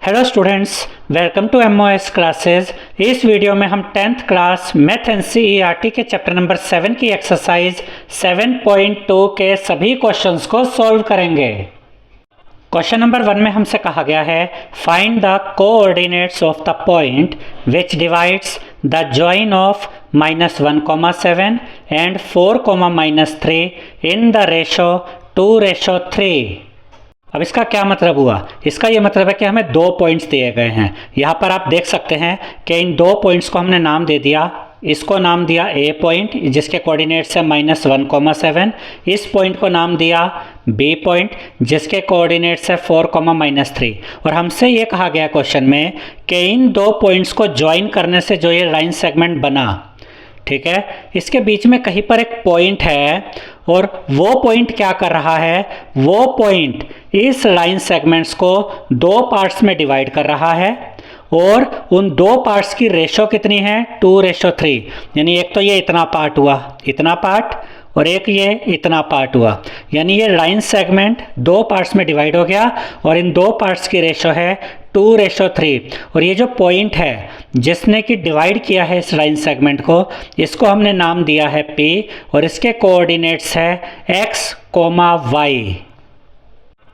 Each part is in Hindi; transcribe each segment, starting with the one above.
Hello students, welcome to MOS classes. इस वीडियो में हम 10th क्लास मैथ एनसीईआरटी के चैप्टर नंबर 7 की एक्सरसाइज 7.2 के सभी क्वेश्चंस को सॉल्व करेंगे। क्वेश्चन नंबर 1 में हमसे कहा गया है find the coordinates of the point which divides the join of -1,7 and 4,-3 in the ratio 2:3। अब इसका क्या मतलब हुआ? इसका ये मतलब है कि हमें दो पॉइंट्स दिए गए हैं। यहाँ पर आप देख सकते हैं कि इन दो पॉइंट्स को हमने नाम दे दिया। इसको नाम दिया ए पॉइंट जिसके कोऑर्डिनेट्स है -1,7। इस पॉइंट को नाम दिया बी पॉइंट जिसके कोऑर्डिनेट्स है 4,-3। और हमसे ये कहा गया क्वेश्चन में कि इन दो पॉइंट्स को ज्वाइन करने से जो ये लाइन सेगमेंट बना, ठीक है, इसके बीच में कहीं पर एक पॉइंट है और वो पॉइंट क्या कर रहा है? वो पॉइंट इस लाइन सेगमेंट्स को दो पार्ट्स में डिवाइड कर रहा है और उन दो पार्ट्स की रेशो कितनी है? 2:3। यानी एक तो ये इतना पार्ट हुआ, इतना पार्ट, और एक ये इतना पार्ट हुआ। यानी ये लाइन सेगमेंट दो पार्ट्स में डिवाइड हो गया और इन दो पार्ट्स की रेशो है 2:3। और ये जो पॉइंट है जिसने कि डिवाइड किया है इस लाइन सेगमेंट को, इसको हमने नाम दिया है P और इसके कोऑर्डिनेट्स है x, y।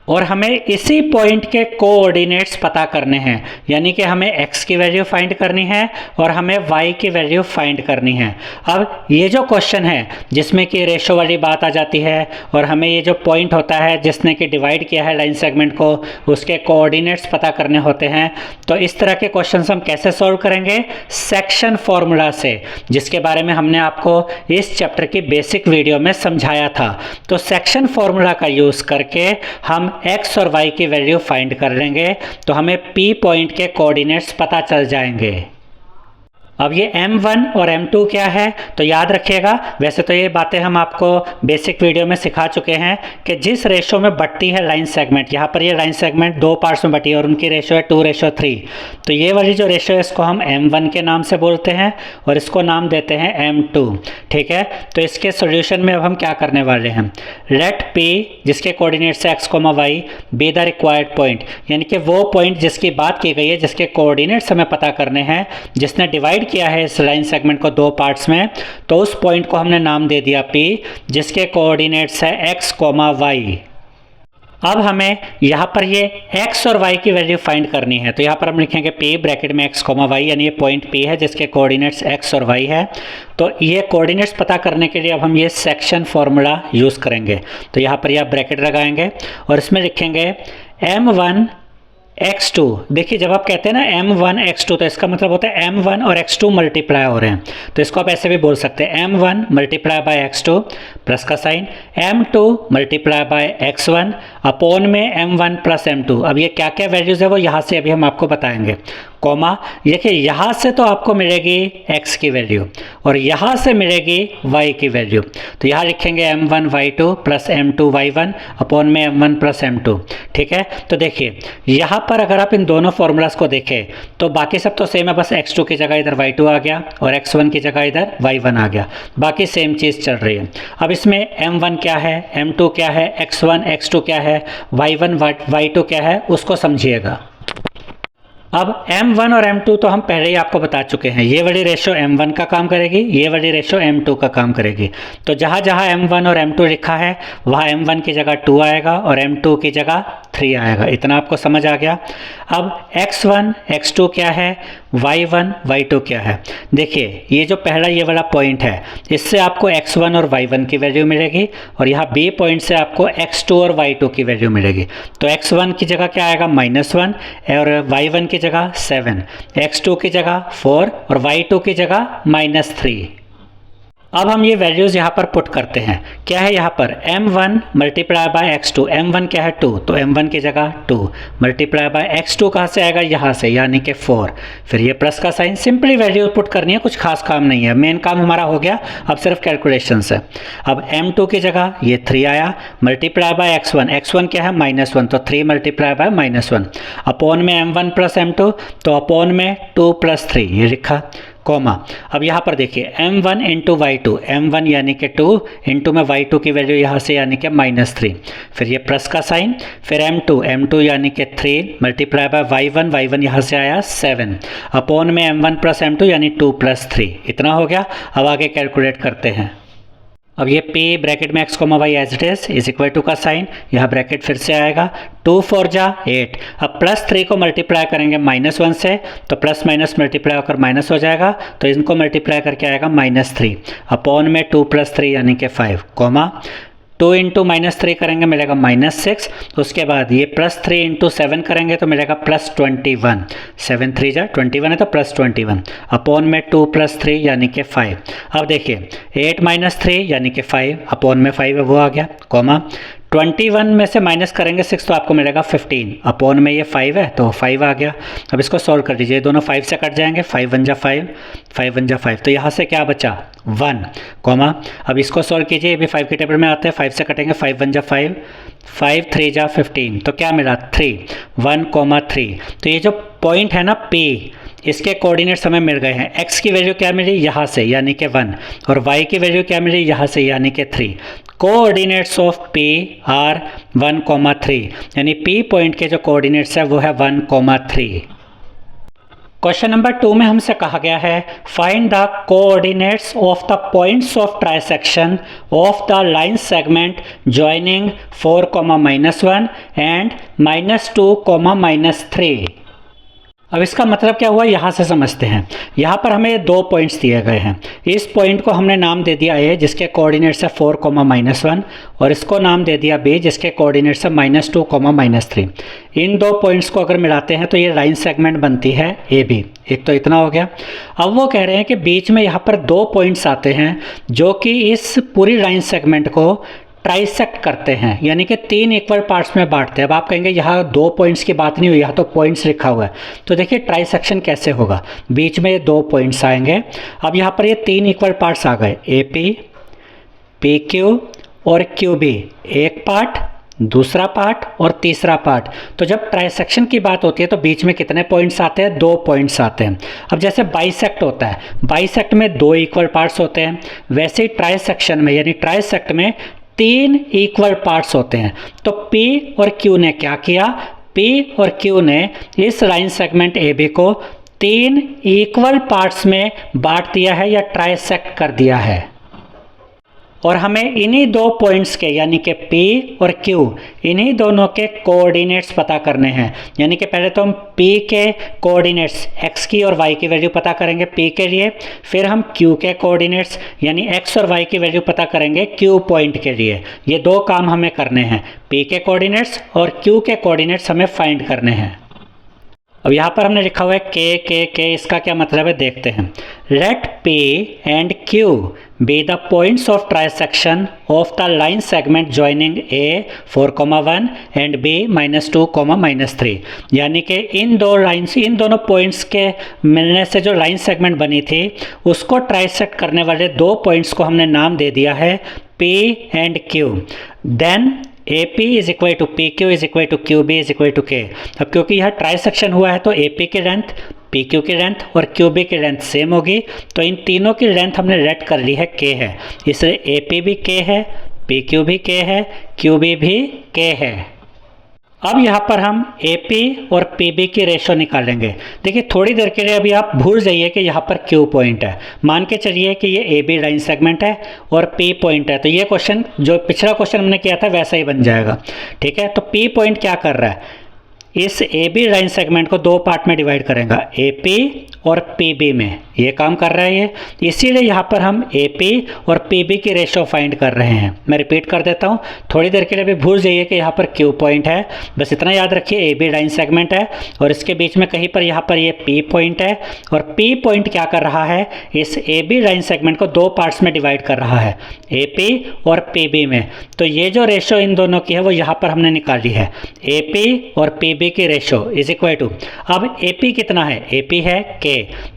और हमें इसी पॉइंट के कोऑर्डिनेट्स पता करने हैं, यानी कि हमें x की वैल्यू फाइंड करनी है और हमें y की वैल्यू फाइंड करनी है। अब ये जो क्वेश्चन है जिसमें कि रेशो वाली बात आ जाती है और हमें ये जो पॉइंट होता है जिसने कि डिवाइड किया है लाइन सेगमेंट को, उसके कोऑर्डिनेट्स पता करने होते हैं। तो इस तरह के क्वेश्चंस हम कैसे सॉल्व करेंगे? सेक्शन फॉर्मूला से, जिसके बारे में हमने आपको इस चैप्टर की बेसिक वीडियो में समझाया था। तो सेक्शन फॉर्मूला का यूज़ करके हम x और y की वैल्यू फाइंड कर लेंगे तो हमें P पॉइंट के कोऑर्डिनेट्स पता चल जाएंगे। अब ये m1 और m2 क्या है? तो याद रखिएगा, वैसे तो ये बातें हम आपको बेसिक वीडियो में सिखा चुके हैं कि जिस रेशो में बढ़ती है लाइन सेगमेंट, यहाँ पर ये लाइन सेगमेंट दो पार्ट्स में बटी है और उनकी रेशो है 2:3। तो ये वाली जो रेशो है इसको हम m1 के नाम से बोलते हैं और इसको नाम देते हैं m2। ठीक है, तो इसके सोल्यूशन में अब हम क्या करने वाले हैं? लेट P जिसके कोऑर्डिनेट्स है x, y be the required point, यानी कि वो पॉइंट जिसकी बात की गई है, जिसके कोऑर्डिनेट्स हमें पता करने हैं, जिसने डिवाइड किया है इस लाइन सेगमेंट को दो पार्ट्स में, तो उस पॉइंट को हमने नाम दे दिया P जिसके कोऑर्डिनेट्स है x, y। अब हमें यहाँ पर ये x और y की वैल्यू फाइंड करनी है। तो यहाँ पर हम लिखेंगे P ब्रैकेट में x, y, यानी ये पॉइंट P है जिसके कोऑर्डिनेट्स x और y है। तो ये कोऑर्डिनेट्स पता करने के लिए अब हम ये सेक्शन फॉर्मूला यूज़ करेंगे। तो यहाँ पर यह ब्रैकेट लगाएंगे और इसमें लिखेंगे m1 x2। देखिए, जब आप कहते हैं ना m1 x2 तो इसका मतलब होता है m1 और x2 मल्टीप्लाई हो रहे हैं। तो इसको आप ऐसे भी बोल सकते हैं m1 multiply by x2 plus का sign, m2 multiply by x1 upon में m1 प्लस m2। अब ये क्या क्या वैल्यूज़ है वो यहाँ से अभी हम आपको बताएंगे। कॉमा, देखिए यहाँ से तो आपको मिलेगी x की वैल्यू और यहाँ से मिलेगी y की वैल्यू। तो यहाँ लिखेंगे m1 y2 plus m2 y1 upon में m1 प्लस m2। ठीक है, तो देखिए यहाँ पर अगर आप इन दोनों फॉर्मूलाज को देखें तो बाकी सब तो सेम है, बस x2 की जगह इधर y2 आ गया और x1 की जगह इधर y1 आ गया, बाकी सेम चीज़ चल रही है। अब इसमें m1 क्या है, m2 क्या है, x1 x2 क्या है, y1 y2 क्या है, उसको समझिएगा। अब m1 और m2 तो हम पहले ही आपको बता चुके हैं, ये वाली रेशो m1 का काम करेगी, ये वाली रेशो m2 का काम करेगी। तो जहाँ जहाँ m1 और m2 लिखा है वहाँ m1 की जगह 2 आएगा और m2 की जगह 3 आएगा। इतना आपको समझ आ गया। अब x1 x2 क्या है, y1 y2 क्या है? देखिए ये जो पहला ये वाला पॉइंट है, इससे आपको x1 और y1 की वैल्यू मिलेगी और यहाँ b पॉइंट से आपको x2 और y2 की वैल्यू मिलेगी। तो x1 की जगह क्या आएगा? -1 और y1 की जगह 7, x2 की जगह 4 और y2 की जगह -3। अब हम ये वैल्यूज़ यहाँ पर पुट करते हैं। क्या है यहाँ पर? m1 multiply by x2, m1 क्या है 2, तो m1 की जगह 2 मल्टीप्लाई बाय x2 कहाँ से आएगा? यहाँ से, यानी कि 4। फिर ये प्लस का साइन, सिंपली वैल्यू पुट करनी है, कुछ खास काम नहीं है, मेन काम हमारा हो गया, अब सिर्फ कैलकुलेशंस है। अब m2 की जगह ये 3 आया मल्टीप्लाई बाय x1, x1 क्या है? -1, तो 3 मल्टीप्लाई बाय -1 अपॉन में m1 प्लस m2, तो अपॉन में 2 प्लस 3 ये लिखा। कॉमा, अब यहाँ पर देखिए m1 इंटू y2, m1 यानी कि 2 इंटू में y2 की वैल्यू यहाँ से यानी कि -3, फिर ये प्लस का साइन, फिर m2 यानी कि 3 मल्टीप्लाई बाय y1 यहाँ से आया 7 अपॉन में m1 प्लस m2 यानी 2 प्लस 3, इतना हो गया। अब आगे कैलकुलेट करते हैं। अब ये p ब्रैकेट में x, y as it is equal to का साइन, यहाँ ब्रैकेट फिर से आएगा 2 4 जा 8। अब प्लस 3 को मल्टीप्लाई करेंगे -1 से, तो प्लस माइनस मल्टीप्लाई होकर माइनस हो जाएगा, तो इनको मल्टीप्लाई करके आएगा -3 अपॉन में 2 प्लस 3 यानी कि 5, कॉमा 2 इंटू -3 करेंगे मिलेगा -6, उसके बाद ये +3 इंटू 7 करेंगे तो मिलेगा +21, 7 3 जा 21 है तो +21 अपॉन में 2 प्लस 3 यानी कि 5। अब देखिए 8 -3 यानी कि 5 अपॉन में 5 है वो आ गया, कॉमा 21 में से माइनस करेंगे 6 तो आपको मिलेगा 15 अपॉन में ये 5 है तो 5 आ गया। अब इसको सॉल्व कर दीजिए, दोनों 5 से कट जाएंगे, 5 1 जा 5, 5 1 जा 5, तो यहाँ से क्या बचा 1, कॉमा अब इसको सॉल्व कीजिए, ये भी 5 के टेबल में आते हैं, 5 से कटेंगे, 5 1 जा 5, 5 3 जा 15, तो क्या मिला 3 1,3। तो ये जो पॉइंट है ना P, इसके कोऑर्डिनेट्स हमें मिल गए हैं। x की वैल्यू क्या मिली यहाँ से यानी कि 1, और y की वैल्यू क्या मिली यहाँ से यानी कि 3। कोऑर्डिनेट्स ऑफ P आर 1,3, यानी P पॉइंट के जो कोऑर्डिनेट्स है वो है 1,3। क्वेश्चन नंबर 2 में हमसे कहा गया है find the coordinates of the points of trisection of the line segment joining 4,-1 and -2, -3। अब इसका मतलब क्या हुआ यहाँ से समझते हैं। यहाँ पर हमें 2 पॉइंट्स दिए गए हैं, इस पॉइंट को हमने नाम दे दिया A जिसके कोऑर्डिनेट्स है 4,-1 और इसको नाम दे दिया B जिसके कोऑर्डिनेट्स है -2, -3। इन 2 पॉइंट्स को अगर मिलाते हैं तो ये लाइन सेगमेंट बनती है AB। एक तो इतना हो गया। अब वो कह रहे हैं कि बीच में यहाँ पर 2 पॉइंट्स आते हैं जो कि इस पूरी लाइन सेगमेंट को ट्राइसेक्ट करते हैं, यानी कि 3 इक्वल पार्ट्स में बांटते हैं। अब आप कहेंगे यहाँ 2 पॉइंट्स की बात नहीं हुई, यहाँ तो पॉइंट्स लिखा हुआ है। तो देखिए ट्राइसेक्शन कैसे होगा, बीच में ये 2 पॉइंट्स आएंगे। अब यहाँ पर ये 3 इक्वल पार्ट्स आ गए, AP, PQ और QB, एक पार्ट, दूसरा पार्ट और तीसरा पार्ट। तो जब ट्राइसेक्शन की बात होती है तो बीच में कितने पॉइंट्स आते हैं, 2 पॉइंट्स आते हैं। अब जैसे बाइसेक्ट होता है, बाइसेक्ट में 2 इक्वल पार्ट्स होते हैं, वैसे ही ट्राइसेक्शन में यानी ट्राइसेक्ट में 3 इक्वल पार्ट्स होते हैं। तो P और Q ने क्या किया, P और Q ने इस लाइन सेगमेंट AB को 3 इक्वल पार्ट्स में बांट दिया है या ट्राइसेक्ट कर दिया है। और हमें इन्हीं 2 पॉइंट्स के यानी कि P और Q, इन्हीं दोनों के कोऑर्डिनेट्स पता करने हैं। यानी कि पहले तो हम P के कोऑर्डिनेट्स x की और y की वैल्यू पता करेंगे P के लिए, फिर हम Q के कोऑर्डिनेट्स यानी x और y की वैल्यू पता करेंगे Q पॉइंट के लिए। ये 2 काम हमें करने हैं, P के कोऑर्डिनेट्स और Q के कोऑर्डिनेट्स हमें फाइंड करने हैं। अब यहाँ पर हमने लिखा हुआ है K, इसका क्या मतलब है देखते हैं। Let P and Q be the points of trisection of the line segment joining A 4,1 and B -2, -3। यानी कि इन दोनों पॉइंट्स के मिलने से जो लाइन सेगमेंट बनी थी उसको ट्राइसेक्ट करने वाले 2 पॉइंट्स को हमने नाम दे दिया है P and Q। Then AP is equal to PQ is equal to QB is equal to K। अब क्योंकि यह ट्राइसेक्शन हुआ है तो AP की लेंथ, PQ की लेंथ और QB की लेंथ सेम होगी, तो इन तीनों की लेंथ हमने लेट कर ली है K है, इसलिए AP भी K है, PQ भी K है, QB भी K है। अब यहाँ पर हम AP और PB की रेशो निकालेंगे। देखिए थोड़ी देर के लिए अभी आप भूल जाइए कि यहाँ पर Q पॉइंट है, मान के चलिए कि ये AB लाइन सेगमेंट है और P पॉइंट है, तो ये क्वेश्चन जो पिछला क्वेश्चन हमने किया था वैसा ही बन जाएगा। ठीक है, तो P पॉइंट क्या कर रहा है, इस AB लाइन सेगमेंट को 2 पार्ट में डिवाइड करेगा, AP और PB में, ये काम कर रहा है ये। इसीलिए यहाँ पर हम AP और PB की रेशो फाइंड कर रहे हैं। मैं रिपीट कर देता हूँ, थोड़ी देर के लिए भी भूल जाइए कि यहाँ पर Q पॉइंट है, बस इतना याद रखिए AB लाइन सेगमेंट है और इसके बीच में कहीं पर यहाँ पर ये P पॉइंट है, और P पॉइंट क्या कर रहा है, इस AB लाइन सेगमेंट को 2 पार्ट्स में डिवाइड कर रहा है, AP और PB में। तो ये जो रेशो इन दोनों की है वो यहाँ पर हमने निकाली है, AP और PB की रेशो इज इक्वल टू, अब AP कितना है, AP है K,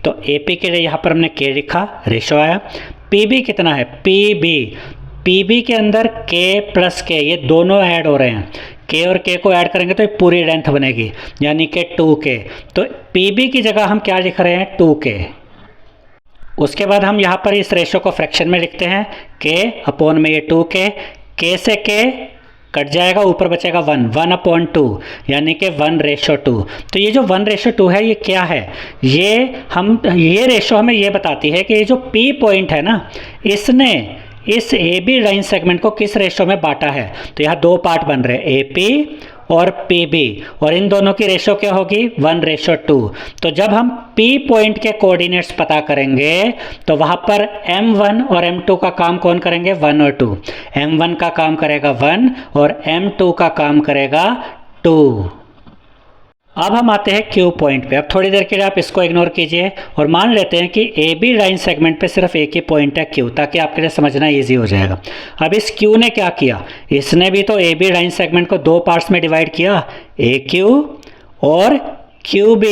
तो AP के लिए यहाँ पर हमने K लिखा, रेशो आया। PB कितना है, PB के अंदर K प्लस K, ये दोनों ऐड हो रहे हैं, K और K को ऐड करेंगे तो ये पूरी लेंथ बनेगी यानी कि 2K। तो PB की जगह हम क्या लिख रहे हैं, 2K। उसके बाद हम यहाँ पर इस रेशो को फ्रैक्शन में लिखते हैं, के अपॉन में ये 2k, के से के कट जाएगा, ऊपर बचेगा 1/2 यानी कि 1:2। तो ये जो 1:2 है ये क्या है, ये रेशो हमें ये बताती है कि ये जो P पॉइंट है ना, इसने इस AB लाइन सेगमेंट को किस रेशो में बांटा है। तो यहाँ दो पार्ट बन रहे हैं, AP और PB, और इन दोनों की रेशो क्या होगी 1:2। तो जब हम P पॉइंट के कोऑर्डिनेट्स पता करेंगे तो वहां पर M1 और M2 का काम कौन करेंगे, 1 और 2। M1 का काम करेगा 1 और M2 का काम करेगा 2। अब हम आते हैं Q पॉइंट पे। अब थोड़ी देर के लिए आप इसको इग्नोर कीजिए और मान लेते हैं कि AB लाइन सेगमेंट पे सिर्फ एक ही पॉइंट है Q, ताकि आपके लिए समझना इजी हो जाएगा। अब इस Q ने क्या किया, इसने भी तो AB लाइन सेगमेंट को दो पार्ट्स में डिवाइड किया, AQ और QB।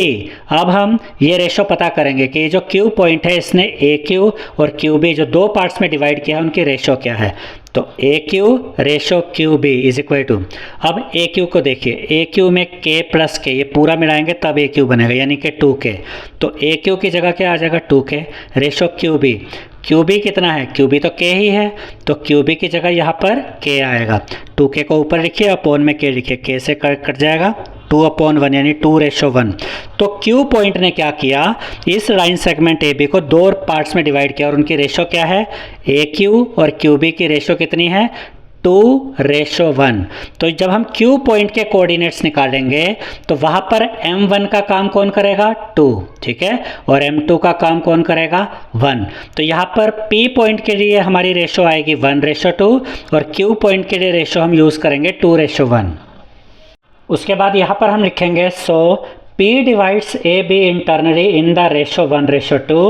अब हम ये रेशो पता करेंगे कि जो Q पॉइंट है इसने AQ और QB जो दो पार्ट्स में डिवाइड किया है उनकी रेशो क्या है। तो AQ ratio QB is equal to, अब AQ को देखिए, AQ में K प्लस K ये पूरा मिलाएंगे तब AQ बनेगा यानी कि 2K। तो AQ की जगह क्या आ जाएगा 2K रेशो QB। QB कितना है, QB तो K ही है, तो QB की जगह यहाँ पर K आएगा। 2K को ऊपर लिखिए, अपॉन में K लिखिए, K से कट जाएगा 2/1 यानी 2:1। तो Q पॉइंट ने क्या किया, इस लाइन सेगमेंट AB को दो पार्ट्स में डिवाइड किया और उनकी रेशो क्या है, AQ और QB की रेशो कितनी है 2:1। तो जब हम Q पॉइंट के कोऑर्डिनेट्स निकालेंगे तो वहां पर M1 का काम कौन करेगा 2, ठीक है, और M2 का काम कौन करेगा 1। तो यहाँ पर P पॉइंट के लिए हमारी रेशो आएगी 1:2 और Q पॉइंट के लिए रेशो हम यूज़ करेंगे 2:1। उसके बाद यहाँ पर हम लिखेंगे सो P divides AB internally in the ratio 1:2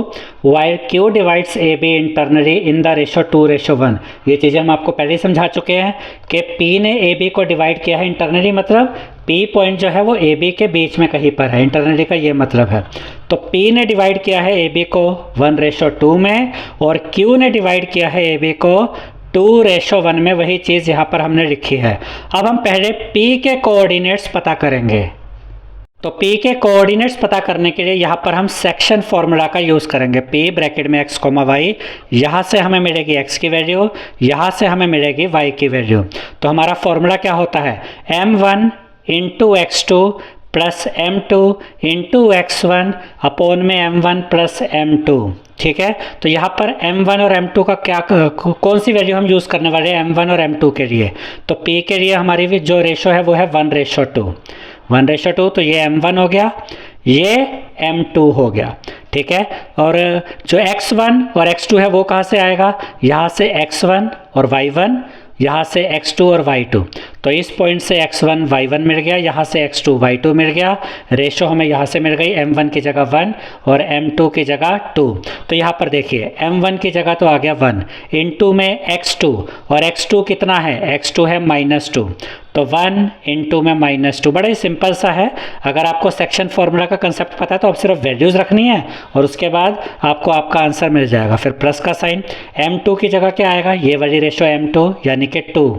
while Q divides AB internally in the ratio 2:1। ये चीज़ें हम आपको पहले ही समझा चुके हैं कि P ने AB को डिवाइड किया है इंटरनली, मतलब P पॉइंट जो है वो AB के बीच में कहीं पर है, इंटरनली का ये मतलब है। तो P ने डिवाइड किया है AB को 1:2 में और Q ने डिवाइड किया है AB को 2:1 में, वही चीज़ यहाँ पर हमने लिखी है। अब हम पहले P के कोऑर्डिनेट्स पता करेंगे। तो P के कोऑर्डिनेट्स पता करने के लिए यहाँ पर हम सेक्शन फॉर्मूला का यूज़ करेंगे। P ब्रैकेट में x, y, यहाँ से हमें मिलेगी x की वैल्यू, यहाँ से हमें मिलेगी y की वैल्यू। तो हमारा फॉर्मूला क्या होता है, M1 into x2 plus M2 into x1 upon में M1 प्लस M2, ठीक है। तो यहाँ पर M1 और M2 का क्या, कौन सी वैल्यू हम यूज़ करने वाले हैं M1 और M2 के लिए। तो P के लिए हमारी जो रेशो है वो है 1:2। 1:2 तो ये M1 हो गया, ये M2 हो गया, ठीक है। और जो x1 और x2 है वो कहाँ से आएगा, यहाँ से x1 और y1, यहाँ से x2 और y2। तो इस पॉइंट से x1 y1 मिल गया, यहाँ से x2 y2 मिल गया। रेशो हमें यहाँ से मिल गई M1 की जगह 1 और M2 की जगह 2। तो यहाँ पर देखिए M1 की जगह तो आ गया 1 इंटू में x2, और x2 कितना है, x2 है -2, तो 1 इंटू में -2। बड़ा ही सिंपल सा है। अगर आपको सेक्शन फॉर्मूला का कंसेप्ट पता है तो आप सिर्फ वैल्यूज़ रखनी है और उसके बाद आपको आपका आंसर मिल जाएगा। फिर प्लस का साइन, M2 की जगह क्या आएगा, ये वाली रेशो M2 यानी कि 2,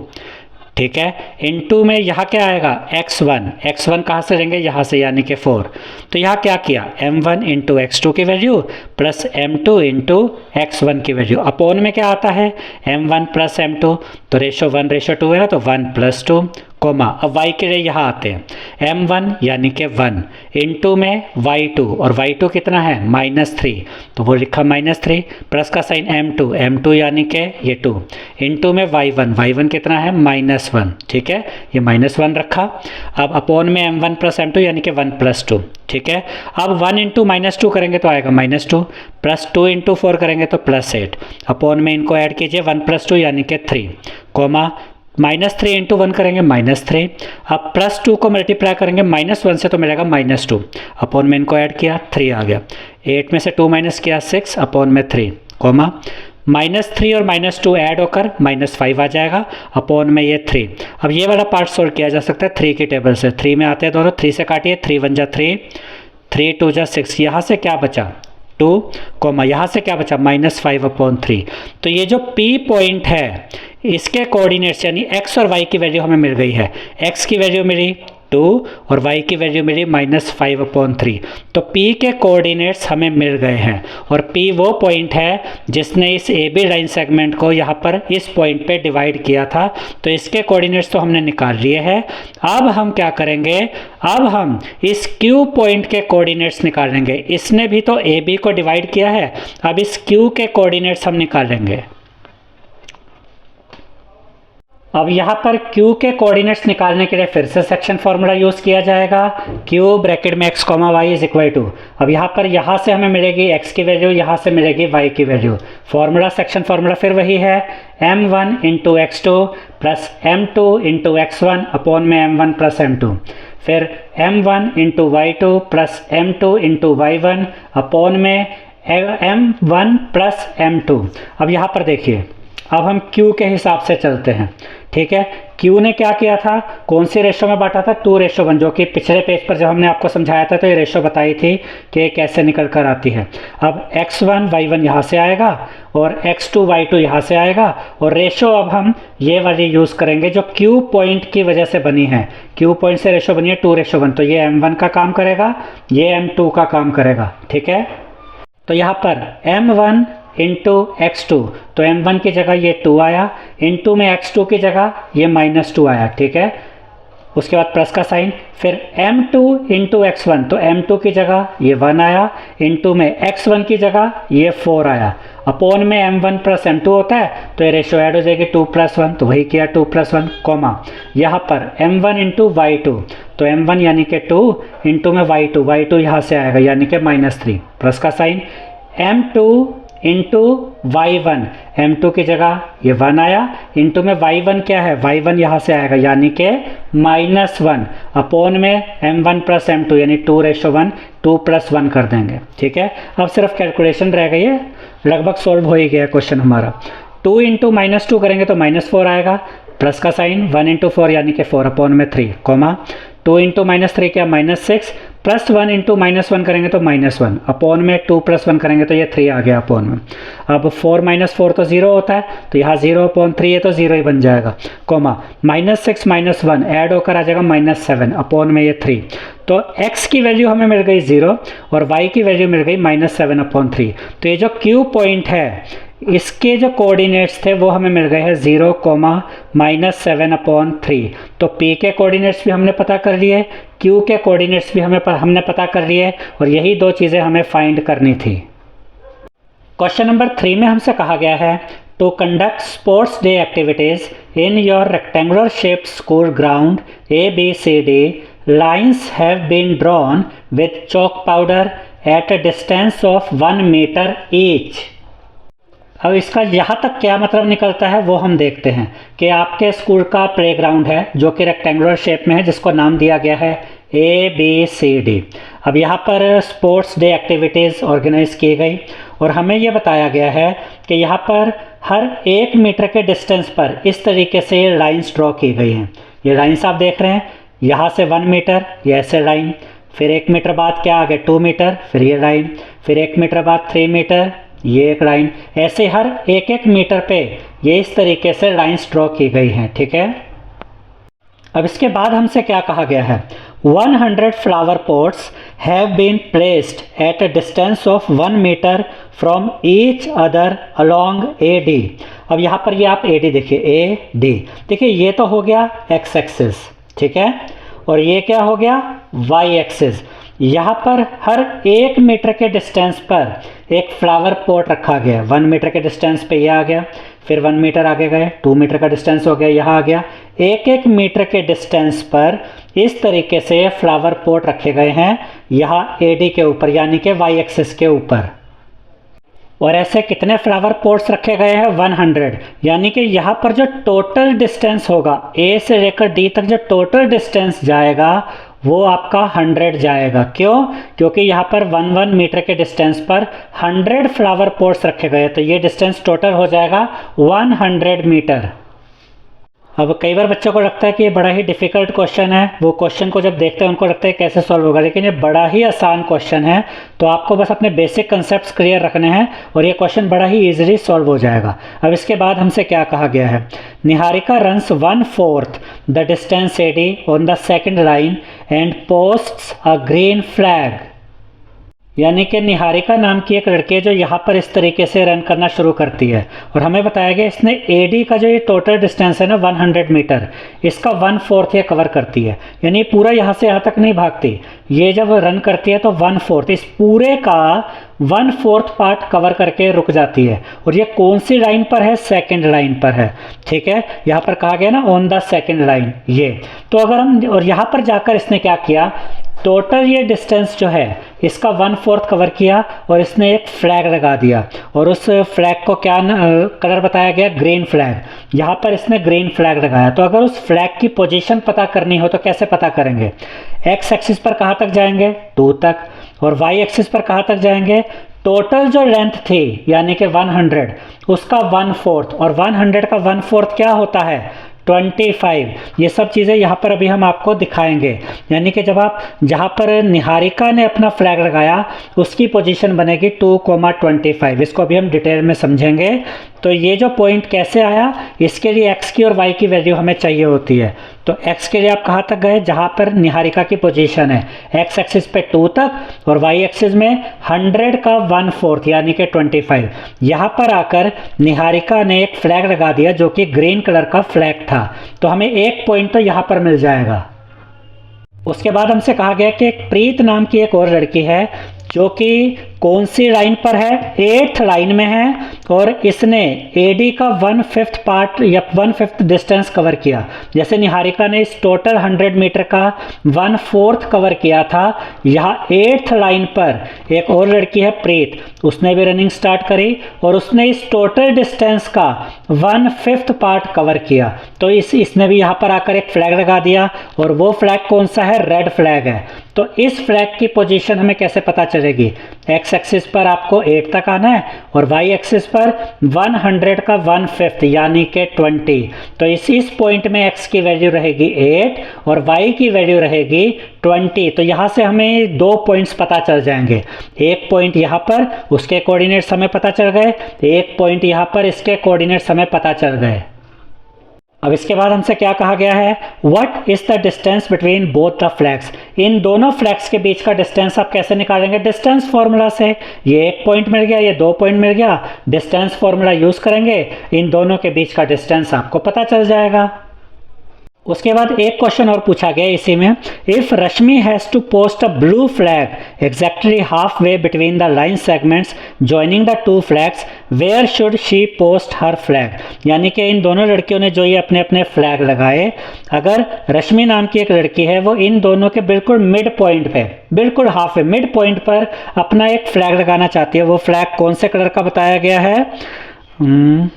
ठीक है। इनटू में यहाँ क्या आएगा x1, x1 कहाँ से लेंगे, यहाँ से यानी कि 4। तो यहाँ क्या किया, m1 इंटू x2 की value plus m2 into x1 की वैल्यू, अपॉन में क्या आता है m1 प्लस m2, तो रेशो 1:2 है ना, तो 1+2 कोमा। अब y के लिए यहाँ आते हैं m1 यानी कि 1 इंटू में y2, और y2 कितना है -3, तो वो लिखा -3 प्लस का साइन m2 यानी कि ये 2 इंटू में y1 कितना है -1, ठीक है, ये -1 रखा। अब अपॉन में m1 प्लस m2 यानी कि 1+2, ठीक है। अब 1 इंटू -2 करेंगे तो आएगा -2, प्लस 2 इंटू 4 करेंगे तो +8, अपॉन में इनको ऐड कीजिए 1+2 यानी कि 3 कोमा, -3 इंटू 1 करेंगे -3, अब +2 को मल्टीप्लाई करेंगे -1 से तो मिलेगा -2, अपॉन में इनको ऐड किया 3 आ गया, 8 में से 2 माइनस किया 6 अपॉन में 3 कोमा, -3 और -2 ऐड होकर -5 आ जाएगा, अपॉन में ये 3। अब ये वाला पार्ट सोल्व किया जा सकता है 3 की टेबल से, 3 में आते हैं दोनों, 3 से काटिए, 3 × 1 = 3, 3 × 2 = 6, यहाँ से क्या बचा 2 कोमा, यहाँ से क्या बचा -5/3। तो ये जो P पॉइंट है इसके कोऑर्डिनेट्स यानी x और y की वैल्यू हमें मिल गई है। x की वैल्यू मिली 2 और y की वैल्यू मिली -5/3। तो p के कोऑर्डिनेट्स हमें मिल गए हैं और p वो पॉइंट है जिसने इस AB लाइन सेगमेंट को यहाँ पर इस पॉइंट पे डिवाइड किया था। तो इसके कोऑर्डिनेट्स तो हमने निकाल लिए हैं। अब हम क्या करेंगे, अब हम इस Q पॉइंट के कोऑर्डिनेट्स निकालेंगे। इसने भी तो AB को डिवाइड किया है, अब इस Q के कोऑर्डिनेट्स हम निकालेंगे। अब यहाँ पर Q के कोऑर्डिनेट्स निकालने के लिए फिर से सेक्शन फॉर्मूला यूज़ किया जाएगा। Q ब्रैकेट में x, y is equal to, अब यहाँ पर यहाँ से हमें मिलेगी x की वैल्यू, यहाँ से मिलेगी y की वैल्यू। फॉर्मूला सेक्शन फॉर्मूला फिर वही है, m1 into x2 plus m2 into x1 upon में m1 प्लस m2, फिर m1 into y2 plus m2 into y1 upon में m1 प्लस m2। अब यहाँ पर देखिए, अब हम Q के हिसाब से चलते हैं, ठीक है। Q ने क्या किया था, कौन सी रेशो में बांटा था, 2:1, जो कि पिछले पेज पर जब हमने आपको समझाया था तो ये रेशो बताई थी कि कैसे निकल कर आती है। अब x1 y1 यहाँ से आएगा और x2 y2 यहाँ से आएगा और रेशो अब हम ये वाली यूज़ करेंगे जो Q पॉइंट की वजह से बनी है। Q पॉइंट से रेशो बनी है 2:1, तो ये m1 का काम करेगा, ये m2 का काम करेगा, ठीक है। तो यहाँ पर m1 इंटू x2, तो m1 की जगह ये 2 आया, इंटू में x2 की जगह ये -2 आया, ठीक है। उसके बाद प्लस का साइन, फिर m2 इंटू x1, तो m2 की जगह ये 1 आया, इंटू में x1 की जगह ये 4 आया, अपॉन में m1 प्लस m2 होता है तो ये रेशो ऐड हो जाएगी 2+1, तो वही किया 2+1, कॉमा यहाँ पर m1 इंटू y2, तो m1 यानी कि 2 इंटू में y2 यहाँ से आएगा यानी कि -3, प्लस का sign, m2 into y1, m2 की जगह ये 1 आया, इंटू में y1 क्या है, y1 यहाँ से आएगा यानी कि -1 अपॉन में m1 प्लस m2 यानी 2:1, 2+1 कर देंगे, ठीक है। अब सिर्फ कैलकुलेशन रह गई है, लगभग सॉल्व हो ही गया क्वेश्चन हमारा। 2 इंटू -2 करेंगे तो -4 आएगा, प्लस का साइन, 1 इंटू 4 यानी कि 4 अपॉन में 3, कॉमा 2 इंटू -3 क्या -6, प्लस 1 इंटू -1 करेंगे तो -1 अपॉन में 2+1 करेंगे तो ये 3 आ गया अपॉन में। अब 4 - 4 तो 0 होता है, तो यहाँ 0 अपॉन 3 है तो 0 ही बन जाएगा, कॉमा -6 -1 ऐड होकर आ जाएगा -7 अपॉन में ये 3। तो x की वैल्यू हमें मिल गई 0 और y की वैल्यू मिल गई -7 अपॉन 3। तो ये जो Q पॉइंट है इसके जो कोऑर्डिनेट्स थे वो हमें मिल गए हैं 0, -7 अपॉन 3। तो P के कोऑर्डिनेट्स भी हमने पता कर लिए, Q के कोऑर्डिनेट्स भी हमने पता कर लिए और यही दो चीज़ें हमें फाइंड करनी थी। क्वेश्चन नंबर 3 में हमसे कहा गया है to conduct sports day activities in your rectangular shaped school ground ABCD, lines have been drawn with chalk powder at a distance of 1 metre each. अब इसका यहाँ तक क्या मतलब निकलता है वो हम देखते हैं कि आपके स्कूल का प्लेग्राउंड है जो कि रेक्टेंगुलर शेप में है, जिसको नाम दिया गया है ABCD। अब यहाँ पर स्पोर्ट्स डे एक्टिविटीज़ ऑर्गेनाइज की गई और हमें ये बताया गया है कि यहाँ पर हर 1 मीटर के डिस्टेंस पर इस तरीके से लाइन्स ड्रॉ की गई हैं। ये लाइन्स आप देख रहे हैं, यहाँ से 1 मीटर ये ऐसे लाइन, फिर 1 मीटर बाद क्या आ गया 2 मीटर, फिर ये लाइन, फिर 1 मीटर बाद 3 मीटर, ये एक लाइन, ऐसे हर 1 मीटर पे ये इस तरीके से लाइन्स ड्रॉ की गई हैं, ठीक है। अब इसके बाद हमसे क्या कहा गया है, 100 flower pots have been placed at a distance of 1 metre from each other along AD। अब यहाँ पर ये आप AD देखिए, AD देखिए, ये तो हो गया x एक्सिस, ठीक है, और ये क्या हो गया y एक्सिस। यहाँ पर हर 1 मीटर के डिस्टेंस पर एक फ्लावर पॉट रखा गया, 1 मीटर के डिस्टेंस पे ये आ गया, फिर 1 मीटर आगे गए, 2 मीटर का डिस्टेंस हो गया, यहाँ आ गया, 1 मीटर के डिस्टेंस पर इस तरीके से फ्लावर पॉट रखे गए हैं यहाँ AD के ऊपर यानी कि y एक्सिस के ऊपर। और ऐसे कितने फ्लावर पॉट्स रखे गए हैं 100, यानी कि यहाँ पर जो टोटल डिस्टेंस होगा A से लेकर D तक जो टोटल डिस्टेंस जाएगा वो आपका 100 जाएगा। क्यों? क्योंकि यहाँ पर 1 मीटर के डिस्टेंस पर 100 फ्लावर पॉट्स रखे गए, तो ये डिस्टेंस टोटल हो जाएगा 100 मीटर। अब कई बार बच्चों को लगता है कि ये बड़ा ही डिफ़िकल्ट क्वेश्चन है, वो क्वेश्चन को जब देखते हैं उनको लगता है कैसे सॉल्व होगा, लेकिन ये बड़ा ही आसान क्वेश्चन है। तो आपको बस अपने बेसिक कंसेप्ट्स क्लियर रखने हैं और ये क्वेश्चन बड़ा ही ईजिली सॉल्व हो जाएगा। अब इसके बाद हमसे क्या कहा गया है, Niharika runs 1/4 the distance AD on the second line and posts a green flag. यानी कि निहारिका नाम की एक लड़की है जो यहाँ पर इस तरीके से रन करना शुरू करती है और हमें बताया गया इसने AD का जो ये टोटल डिस्टेंस है ना 100 मीटर, इसका 1/4 ये कवर करती है। यानी पूरा यहाँ से यहाँ तक नहीं भागती, ये जब रन करती है तो 1/4 इस पूरे का 1/4 पार्ट कवर करके रुक जाती है। और ये कौन सी लाइन पर है, सेकेंड लाइन पर है। ठीक है, यहाँ पर कहा गया ना ऑन द सेकेंड लाइन, ये तो अगर हम और यहाँ पर जाकर इसने क्या किया, टोटल ये डिस्टेंस जो है इसका 1/4 कवर किया और इसने एक फ्लैग लगा दिया और उस फ्लैग को क्या कलर बताया गया, ग्रीन फ्लैग। यहाँ पर इसने ग्रीन फ्लैग लगाया। तो अगर उस फ्लैग की पोजीशन पता करनी हो तो कैसे पता करेंगे, एक्स एक्सिस पर कहाँ तक जाएंगे, 2 तक, और वाई एक्सिस पर कहाँ तक जाएंगे, टोटल जो लेंथ थी यानी कि 100 उसका 1/4, और 100 का 1/4 क्या होता है, 25। ये सब चीज़ें यहाँ पर अभी हम आपको दिखाएंगे। यानी कि जब आप जहाँ पर निहारिका ने अपना फ्लैग लगाया उसकी पोजीशन बनेगी 2,25। इसको अभी हम डिटेल में समझेंगे। तो ये जो पॉइंट कैसे आया, इसके लिए x की और y की वैल्यू हमें चाहिए होती है। तो x के लिए आप कहाँ तक गए, जहाँ पर निहारिका की पोजीशन है, x एक्सिस पे 2 तक और y एक्सिस में 100 का 1/4 यानी कि 25। यहाँ पर आकर निहारिका ने एक फ्लैग लगा दिया जो कि ग्रीन कलर का फ्लैग था, तो हमें एक पॉइंट तो यहाँ पर मिल जाएगा। उसके बाद हमसे कहा गया कि एक प्रीत नाम की एक और लड़की है जो कि कौन सी लाइन पर है, 8th लाइन में है और इसने AD का 1/5 पार्ट या 1/5 डिस्टेंस कवर किया। जैसे निहारिका ने इस टोटल 100 मीटर का 1/4 कवर किया था, यहाँ 8th लाइन पर एक और लड़की है प्रीत, उसने भी रनिंग स्टार्ट करी और उसने इस टोटल डिस्टेंस का 1/5 पार्ट कवर किया। तो इसने भी यहाँ पर आकर एक फ्लैग लगा दिया और वो फ्लैग कौन सा है, रेड फ्लैग है। तो इस फ्लैग की पोजीशन हमें कैसे पता चलेगी, एक्स एक्सिस पर आपको 8 तक आना है और वाई एक्सिस पर 100 का 1/5 यानी कि 20। तो इस पॉइंट में एक्स की वैल्यू रहेगी 8 और वाई की वैल्यू रहेगी 20। तो यहाँ से हमें 2 पॉइंट्स पता चल जाएंगे, एक पॉइंट यहाँ पर उसके कोऑर्डिनेट्स हमें पता चल गए, एक पॉइंट यहाँ पर इसके कोऑर्डिनेट्स हमें पता चल गए। अब इसके बाद हमसे क्या कहा गया है, what is the distance between both the flags. इन दोनों फ्लैग्स के बीच का डिस्टेंस आप कैसे निकालेंगे, डिस्टेंस फॉर्मूला से। ये 1 पॉइंट मिल गया, ये 2 पॉइंट मिल गया, डिस्टेंस फॉर्मूला यूज करेंगे, इन दोनों के बीच का डिस्टेंस आपको पता चल जाएगा। उसके बाद एक क्वेश्चन और पूछा गया इसी में, if Rashmi has to post a blue flag exactly half way between the line segments joining the 2 flags, where should she post her flag. यानी कि इन दोनों लड़कियों ने जो ये अपने अपने फ्लैग लगाए, अगर रश्मि नाम की एक लड़की है वो इन दोनों के बिल्कुल मिड पॉइंट पे, बिल्कुल हाफ वे मिड पॉइंट पर अपना एक फ्लैग लगाना चाहती है, वो फ्लैग कौन से कलर का बताया गया है,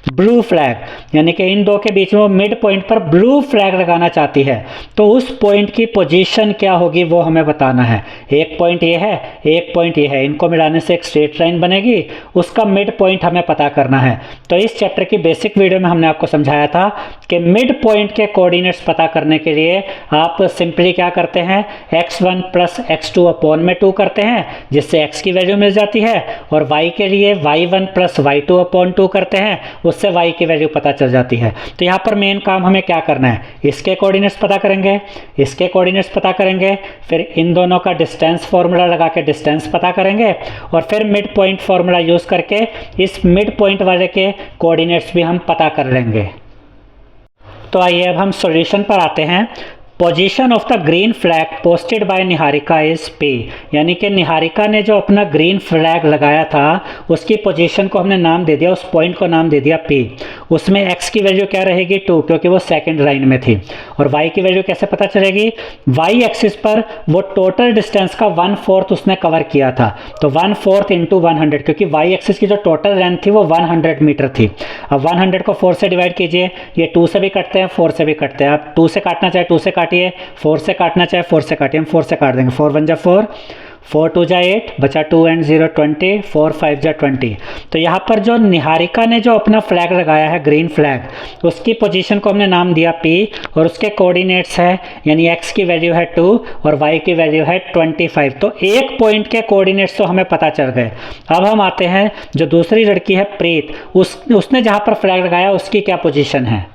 ब्लू फ्लैग। यानी कि इन दो के बीच में वो मिड पॉइंट पर ब्लू फ्लैग लगाना चाहती है, तो उस पॉइंट की पोजीशन क्या होगी वो हमें बताना है। एक पॉइंट ये है, एक पॉइंट ये है, इनको मिलाने से एक स्ट्रेट लाइन बनेगी, उसका मिड पॉइंट हमें पता करना है। तो इस चैप्टर की बेसिक वीडियो में हमने आपको समझाया था कि मिड पॉइंट के कोऑर्डिनेट्स पता करने के लिए आप सिंपली क्या करते हैं, x1 + x2 अपॉन में 2 करते हैं, जिससे x की वैल्यू मिल जाती है, और y के लिए y1 + y2 अपॉन 2 करते हैं, उससे y की वैल्यू पता चल जाती है। तो यहाँ पर मेन काम हमें क्या करना है, इसके कोऑर्डिनेट्स पता करेंगे, इसके कोऑर्डिनेट्स पता करेंगे, फिर इन दोनों का डिस्टेंस फॉर्मूला लगा के डिस्टेंस पता करेंगे, और फिर मिड पॉइंट फॉर्मूला यूज करके इस मिड पॉइंट वाले के कोऑर्डिनेट्स भी हम पता कर लेंगे। तो आइए अब हम सॉल्यूशन पर आते हैं। Position of the green flag posted bye Niharika is P। यानी कि निहारिका ने जो अपना ग्रीन फ्लैग लगाया था उसकी पोजीशन को हमने नाम दे दिया, उस पॉइंट को नाम दे दिया P। उसमें x की वैल्यू क्या रहेगी 2, क्योंकि वो सेकंड लाइन में थी। और y की वैल्यू कैसे पता चलेगी, y एक्सिस पर वो टोटल डिस्टेंस का 1/4 उसने कवर किया था, तो 1/4 × 100, क्योंकि y एक्सिस की जो टोटल लेंथ थी वो 100 मीटर थी। अब 100 को 4 से डिवाइड कीजिए, ये 2 से भी कटते हैं, 4 से भी कटते हैं। आप 2 से काटना चाहे 2 से काटिए, 4 से काटना चाहे 4 से काटिए, हम 4 से काट देंगे, 4 × 1 = 4, 4 2 जा 8, बचा 2 एंड 0 20, 4 5 जा 20। तो यहाँ पर जो निहारिका ने जो अपना फ्लैग लगाया है ग्रीन फ्लैग, उसकी पोजीशन को हमने नाम दिया P और उसके कोऑर्डिनेट्स है यानी x की वैल्यू है 2 और y की वैल्यू है 25। तो एक पॉइंट के कोऑर्डिनेट्स तो हमें पता चल गए। अब हम आते हैं जो दूसरी लड़की है प्रीत, उसने जहाँ पर फ्लैग लगाया उसकी क्या पोजीशन है।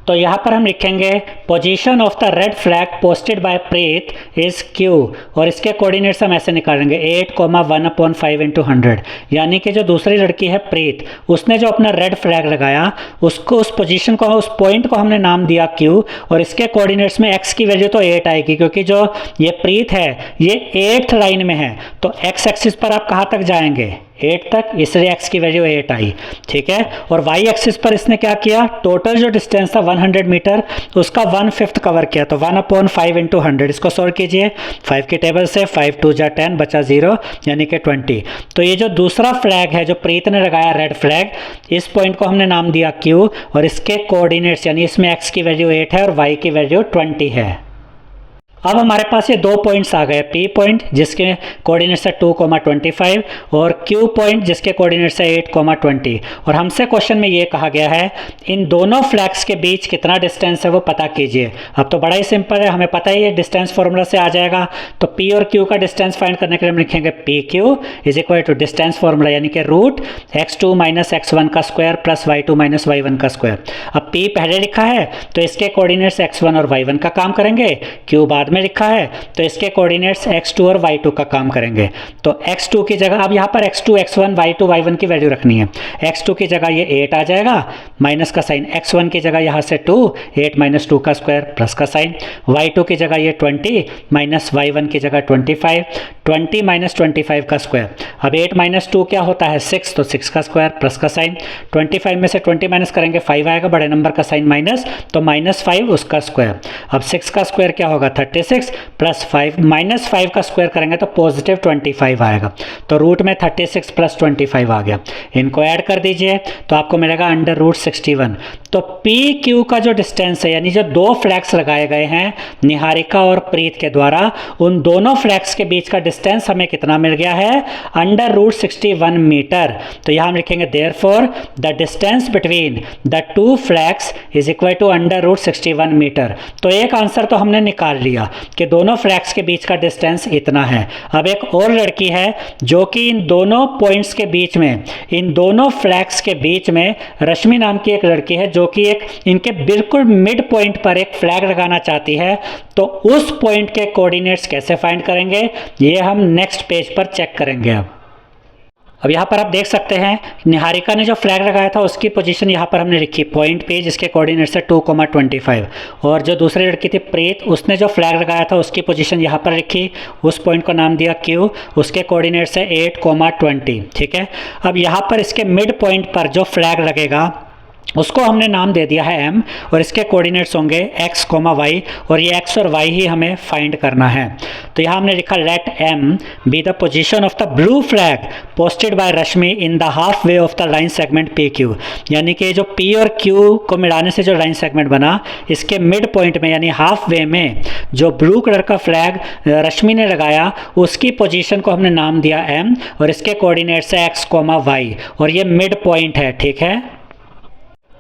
तो यहाँ पर हम लिखेंगे position of the red flag posted bye Preet is Q और इसके कोऑर्डिनेट्स हम ऐसे निकालेंगे 8,1/5 × 100। यानी कि जो दूसरी लड़की है प्रीत, उसने जो अपना रेड फ्लैग लगाया उसको उस पोजीशन को उस पॉइंट को हमने नाम दिया Q और इसके कोऑर्डिनेट्स में x की वैल्यू तो 8 आएगी क्योंकि जो ये प्रीत है ये 8th लाइन में है। तो x एक्सिस पर आप कहाँ तक जाएंगे 8 तक, इसलिए x की वैल्यू 8 आई। ठीक है, और y एक्सिस पर इसने क्या किया, टोटल जो डिस्टेंस था 100 मीटर उसका 1/5 कवर किया। तो 1/5 × 100, इसको सॉल्व कीजिए 5 की टेबल से, 5 2 जा 10, बचा 0 यानी कि 20। तो ये जो दूसरा फ्लैग है जो प्रीत ने लगाया रेड फ्लैग, इस पॉइंट को हमने नाम दिया Q और इसके कोऑर्डिनेट्स यानी इसमें x की वैल्यू 8 है और y की वैल्यू 20 है। अब हमारे पास ये दो पॉइंट्स आ गए, P पॉइंट जिसके कोऑर्डिनेट्स है 2,25 और Q पॉइंट जिसके कोऑर्डिनेट्स है 8,20। और हमसे क्वेश्चन में ये कहा गया है इन दोनों फ्लैग्स के बीच कितना डिस्टेंस है वो पता कीजिए। अब तो बड़ा ही सिंपल है, हमें पता ही है डिस्टेंस फॉर्मूला से आ जाएगा। तो P और Q का डिस्टेंस फाइंड करने के लिए हम लिखेंगे PQ is equal to distance formula यानी कि रूट x2 - x1 का स्क्वायर प्लस y2 - y1 का स्क्वायर। अब P पहले लिखा है तो इसके कोऑर्डिनेट्स x1 और y1 का काम करेंगे, Q बाद में लिखा है तो इसके कोऑर्डिनेट्स x2 और y2 का काम करेंगे। तो x2 की जगह अब यहाँ पर x2 x1 y2 y1 की वैल्यू रखनी है। x2 की जगह ये 8 आ जाएगा, माइनस का साइन, x1 की जगह यहाँ से 2, 8 - 2 का स्क्वायर प्लस का साइन, y2 की जगह ये 20 माइनस y1 की जगह 25, 20 - 25 का स्क्वायर। अब 8 - 2 क्या होता है 6, तो 6 का स्क्वायर प्लस का साइन, 25 में से 20 माइनस करेंगे 5 आएगा, बड़े नंबर का साइन माइनस, तो -5 उसका स्क्वायर। अब 6 का स्क्वायर क्या होगा 36 प्लस 5 -5 का स्क्वायर करेंगे तो पॉजिटिव 25 आएगा। तो रूट में 36 प्लस 25 आ गया, इनको ऐड कर दीजिए तो आपको मिलेगा √61। तो PQ का जो डिस्टेंस है यानी जो दो फ्लैग्स लगाए गए हैं निहारिका और प्रीत के द्वारा, उन दोनों फ्लैग्स के बीच का डिस्टेंस हमें कितना मिल गया है √61 मीटर। तो यहाँ हम लिखेंगे therefore the distance between the two flags is equal to √61 metre. तो एक आंसर तो हमने निकाल लिया कि दोनों फ्लैग्स के बीच का डिस्टेंस इतना है। अब एक और लड़की है जो कि इन दोनों पॉइंट्स के बीच में, इन दोनों फ्लैग्स के बीच में रश्मि नाम की एक लड़की है जो कि एक इनके बिल्कुल मिड पॉइंट पर एक फ्लैग लगाना चाहती है। तो उस पॉइंट के कोऑर्डिनेट्स कैसे फाइंड करेंगे ये हम नेक्स्ट पेज पर चेक करेंगे। अब यहाँ पर आप देख सकते हैं निहारिका ने जो फ्लैग लगाया था उसकी पोजीशन यहाँ पर हमने लिखी पॉइंट पे जिसके कोऑर्डिनेट्स है 2,25 और जो दूसरी लड़की थी प्रीत उसने जो फ्लैग लगाया था उसकी पोजीशन यहाँ पर लिखी, उस पॉइंट को नाम दिया Q, उसके कोऑर्डिनेट्स है 8,20। ठीक है, अब यहाँ पर इसके मिड पॉइंट पर जो फ्लैग लगेगा उसको हमने नाम दे दिया है M और इसके कोऑर्डिनेट्स होंगे x, y और ये x और y ही हमें फाइंड करना है। तो यहाँ हमने लिखा let M be the position of the blue flag posted by Rashmi in the half way of the line segment PQ। यानी कि जो P और Q को मिलाने से जो लाइन सेगमेंट बना, इसके मिड पॉइंट में यानी हाफ वे में जो ब्लू कलर का फ्लैग रश्मि ने लगाया उसकी पोजीशन को हमने नाम दिया M और इसके कोऑर्डिनेट्स है x, y और ये मिड पॉइंट है। ठीक है,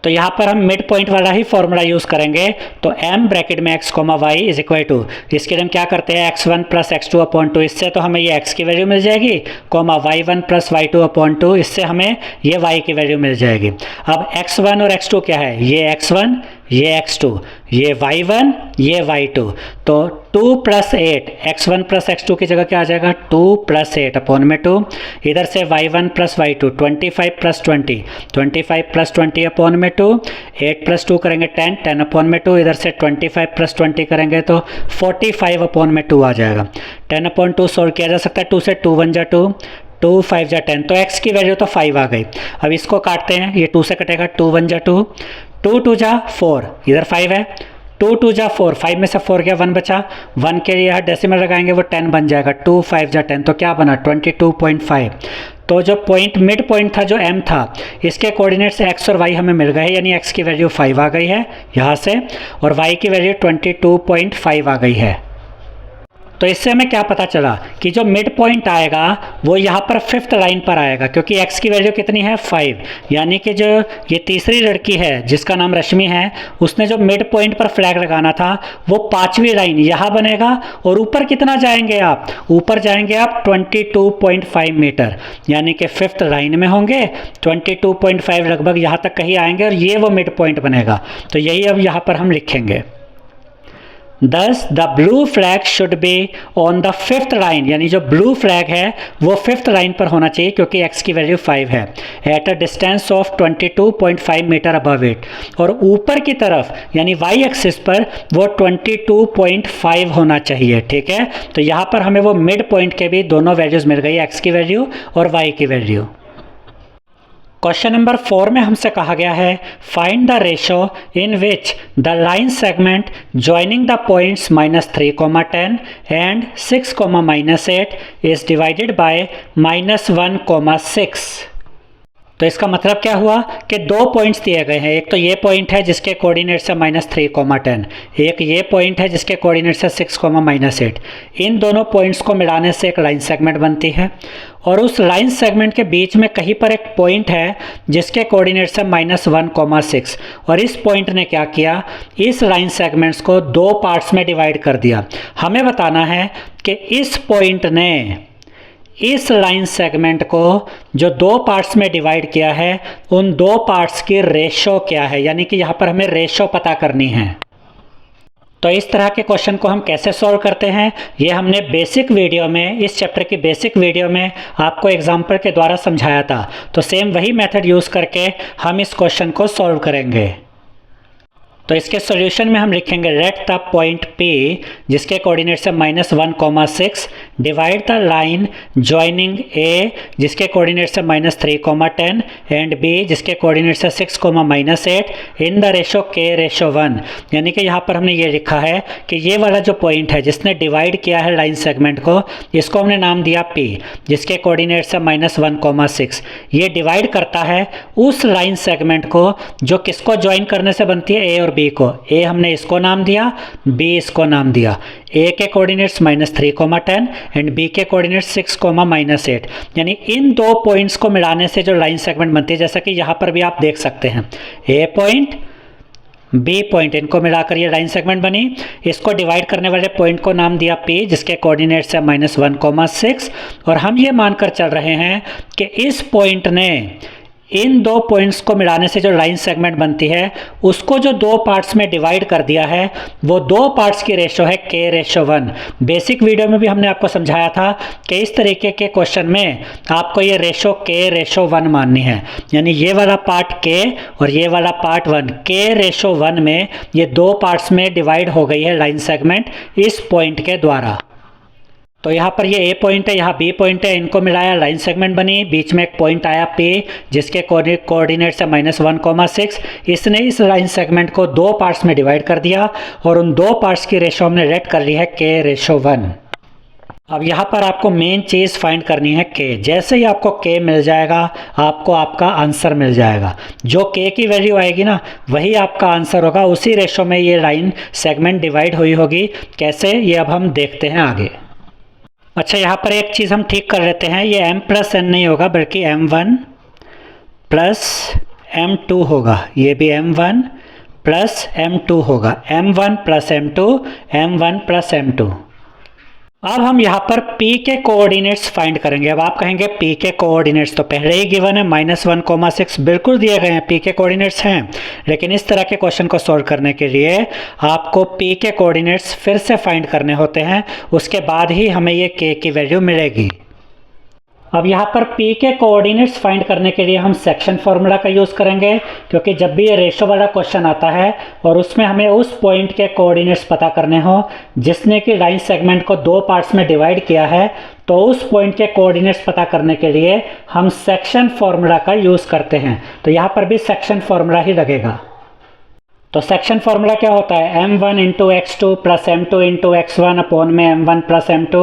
तो यहाँ पर हम मिड पॉइंट वाला ही फॉर्मूला यूज़ करेंगे। तो m ब्रैकेट में x, y is equal to, इसके लिए हम क्या करते हैं x1 + x2/2, इससे तो हमें ये x की वैल्यू मिल जाएगी, y1 + y2/2, इससे हमें ये y की वैल्यू मिल जाएगी। अब x1 और x2 क्या है, ये x1 ये x2 ये y1 ये y2, तो 2 + 8, x1 + x2 की जगह क्या आ जाएगा 2 + 8/2, इधर से y1 + y2 25 + 20, 25 + 20/2, 8 + 2 करेंगे 10, 10/2, इधर से 25 + 20 करेंगे तो 45/2 आ जाएगा। 10/2 सॉल्व किया जा सकता है, 2 से 2 1 जा 2, 2 5 जा 10, तो x की वैल्यू तो 5 आ गई। अब इसको काटते हैं, ये 2 से कटेगा, 2 1 जा 2, 2 2 जा 4, इधर 5 है, 2 2 जा 4, 5 में से 4 गया 1 बचा, 1 के लिए यहाँ डेसिमल लगाएंगे वो 10 बन जाएगा, 2 5 जा 10, तो क्या बना 22.5। तो जो पॉइंट मिड पॉइंट था जो M था, इसके कोऑर्डिनेट्स x और y हमें मिल गए, यानी x की वैल्यू 5 आ गई है यहाँ से और y की वैल्यू 22.5 आ गई है। तो इससे हमें क्या पता चला कि जो मिड पॉइंट आएगा वो यहाँ पर फिफ्थ लाइन पर आएगा, क्योंकि x की वैल्यू कितनी है 5, यानी कि जो ये तीसरी लड़की है जिसका नाम रश्मि है, उसने जो मिड पॉइंट पर फ्लैग लगाना था वो पांचवी लाइन यहाँ बनेगा। और ऊपर कितना जाएंगे आप, ऊपर जाएंगे आप 22.5 मीटर, यानी कि फिफ्थ लाइन में होंगे, 22.5 लगभग यहाँ तक कहीं आएंगे और ये वो मिड पॉइंट बनेगा। तो यही अब यहाँ पर हम लिखेंगे। Thus the blue flag should be on the fifth line, यानी जो ब्लू फ्लैग है वो फिफ्थ लाइन पर होना चाहिए क्योंकि x की वैल्यू 5 है, at a distance of 22.5 metre above it. और ऊपर की तरफ यानी y एक्सिस पर वो 22.5 होना चाहिए, ठीक है। तो यहाँ पर हमें वो मिड पॉइंट के भी दोनों वैल्यूज मिल गई, x की वैल्यू और y की वैल्यू। क्वेश्चन नंबर 4 में हमसे कहा गया है find the ratio in which the line segment joining the points -3, 10 and 6, -8 is divided by -1, 6। तो इसका मतलब क्या हुआ कि दो पॉइंट्स दिए गए हैं, एक तो ये पॉइंट है जिसके कोऑर्डिनेट्स है -3, 10, एक ये पॉइंट है जिसके कोऑर्डिनेट्स है 6, -8। इन दोनों पॉइंट्स को मिलाने से एक लाइन सेगमेंट बनती है और उस लाइन सेगमेंट के बीच में कहीं पर एक पॉइंट है जिसके कोऑर्डिनेट्स है -1, 6। और इस पॉइंट ने क्या किया, इस लाइन सेगमेंट्स को दो पार्ट्स में डिवाइड कर दिया। हमें बताना है कि इस पॉइंट ने इस लाइन सेगमेंट को जो दो पार्ट्स में डिवाइड किया है उन दो पार्ट्स की रेशो क्या है, यानी कि यहाँ पर हमें रेशो पता करनी है। तो इस तरह के क्वेश्चन को हम कैसे सॉल्व करते हैं, ये हमने बेसिक वीडियो में, इस चैप्टर की बेसिक वीडियो में आपको एग्जाम्पल के द्वारा समझाया था। तो सेम वही मेथड यूज़ करके हम इस क्वेश्चन को सॉल्व करेंगे। तो इसके सॉल्यूशन में हम लिखेंगे लेट द पॉइंट P जिसके कोऑर्डिनेट्स है -1, 6 divide the line joining A जिसके कोऑर्डिनेट्स है -3, 10 एंड B जिसके कोऑर्डिनेट्स है 6, -8 इन द रेशो K:1। यानी कि यहाँ पर हमने ये लिखा है कि ये वाला जो पॉइंट है जिसने डिवाइड किया है लाइन सेगमेंट को, इसको हमने नाम दिया P जिसके कोऑर्डिनेट्स है -1, 6। ये डिवाइड करता है उस लाइन सेगमेंट को जो किसको ज्वाइन करने से बनती है, A और B को। A हमने इसको नाम दिया, B इसको नाम दिया। A के कोऑर्डिनेट्स -3, 10 एंड B के कोऑर्डिनेट्स 6, -8। यानी इन दो पॉइंट्स को मिलाने से जो लाइन सेगमेंट बनती है, जैसा कि यहाँ पर भी आप देख सकते हैं, A पॉइंट B पॉइंट, इनको मिलाकर ये लाइन सेगमेंट बनी। इसको डिवाइड करने वाले पॉइंट को नाम दिया P जिसके कोऑर्डिनेट्स है -1, 6। और हम ये मानकर चल रहे हैं कि इस पॉइंट ने इन दो पॉइंट्स को मिलाने से जो लाइन सेगमेंट बनती है उसको जो दो पार्ट्स में डिवाइड कर दिया है वो दो पार्ट्स की रेशो है K:1। बेसिक वीडियो में भी हमने आपको समझाया था कि इस तरीके के क्वेश्चन में आपको ये रेशो K:1 माननी है, यानी ये वाला पार्ट K और ये वाला पार्ट 1, K:1 में ये दो पार्ट्स में डिवाइड हो गई है लाइन सेगमेंट इस पॉइंट के द्वारा। तो यहाँ पर ये A पॉइंट है, यहाँ B पॉइंट है, इनको मिलाया लाइन सेगमेंट बनी। बीच में एक पॉइंट आया P जिसके कोऑर्डिनेट्स है -1, 6। इसने इस लाइन सेगमेंट को दो पार्ट्स में डिवाइड कर दिया और उन दो पार्ट्स की रेशो हमने लेट कर ली है K:1। अब यहाँ पर आपको मेन चीज़ फाइंड करनी है K। जैसे ही आपको K मिल जाएगा आपको आपका आंसर मिल जाएगा। जो K की वैल्यू आएगी ना वही आपका आंसर होगा, उसी रेशो में ये लाइन सेगमेंट डिवाइड हुई होगी। कैसे, ये अब हम देखते हैं आगे। अच्छा, यहाँ पर एक चीज़ हम ठीक कर लेते हैं, ये m+n नहीं होगा बल्कि m1 + m2 होगा। ये भी m1 + m2 होगा, m1 + m2, m1 + m2। अब हम यहाँ पर P के कोऑर्डिनेट्स फाइंड करेंगे। अब आप कहेंगे P के कोऑर्डिनेट्स तो पहले ही गिवन है, -1, 6 बिल्कुल दिए गए हैं, P के कोऑर्डिनेट्स हैं। लेकिन इस तरह के क्वेश्चन को सॉल्व करने के लिए आपको P के कोऑर्डिनेट्स फिर से फाइंड करने होते हैं, उसके बाद ही हमें ये K की वैल्यू मिलेगी। अब यहाँ पर P के कोऑर्डिनेट्स फाइंड करने के लिए हम सेक्शन फार्मूला का यूज़ करेंगे, क्योंकि जब भी ये रेशो वाला क्वेश्चन आता है और उसमें हमें उस पॉइंट के कोऑर्डिनेट्स पता करने हो जिसने कि लाइन सेगमेंट को दो पार्ट्स में डिवाइड किया है, तो उस पॉइंट के कोऑर्डिनेट्स पता करने के लिए हम सेक्शन फार्मूला का यूज़ करते हैं। तो यहाँ पर भी सेक्शन फार्मूला ही लगेगा। तो सेक्शन फॉर्मूला क्या होता है, m1 into x2 plus m2 into x1 upon में m1 प्लस m2,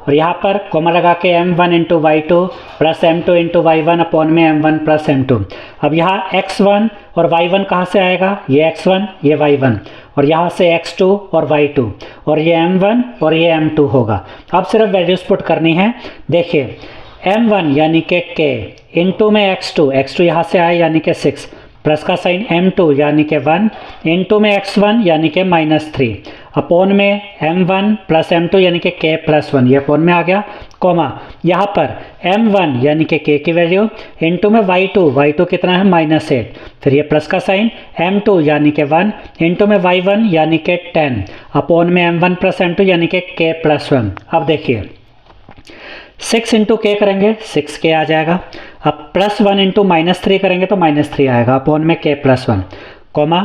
और यहाँ पर कोमा लगा के m1 into y2 plus m2 into y1 upon में m1 प्लस m2। अब यहाँ x1 और y1 कहाँ से आएगा, ये x1 ये y1, और यहाँ से x2 और y2, और ये m1 और ये m2 होगा। अब सिर्फ वैल्यूज पुट करनी है। देखिए m1 यानी कि k इंटू में x2 यहाँ से आए यानी कि 6, प्लस का साइन m2 यानी कि 1 इंटू में x1 यानी कि -3 अपॉन में m1 प्लस m2 यानी कि k प्लस 1, ये अपॉन में आ गया, कोमा यहाँ पर m1 यानी कि k की वैल्यू इंटू में y2 कितना है -8, फिर ये प्लस का साइन m2 यानी कि 1 इंटू में y1 यानी कि 10 अपॉन में m1 प्लस m2 यानी कि k प्लस 1। अब देखिए 6 इंटू के करेंगे 6k आ जाएगा, अब प्लस 1 इंटू -3 करेंगे तो -3 आएगा अपॉन में k प्लस 1, कोमा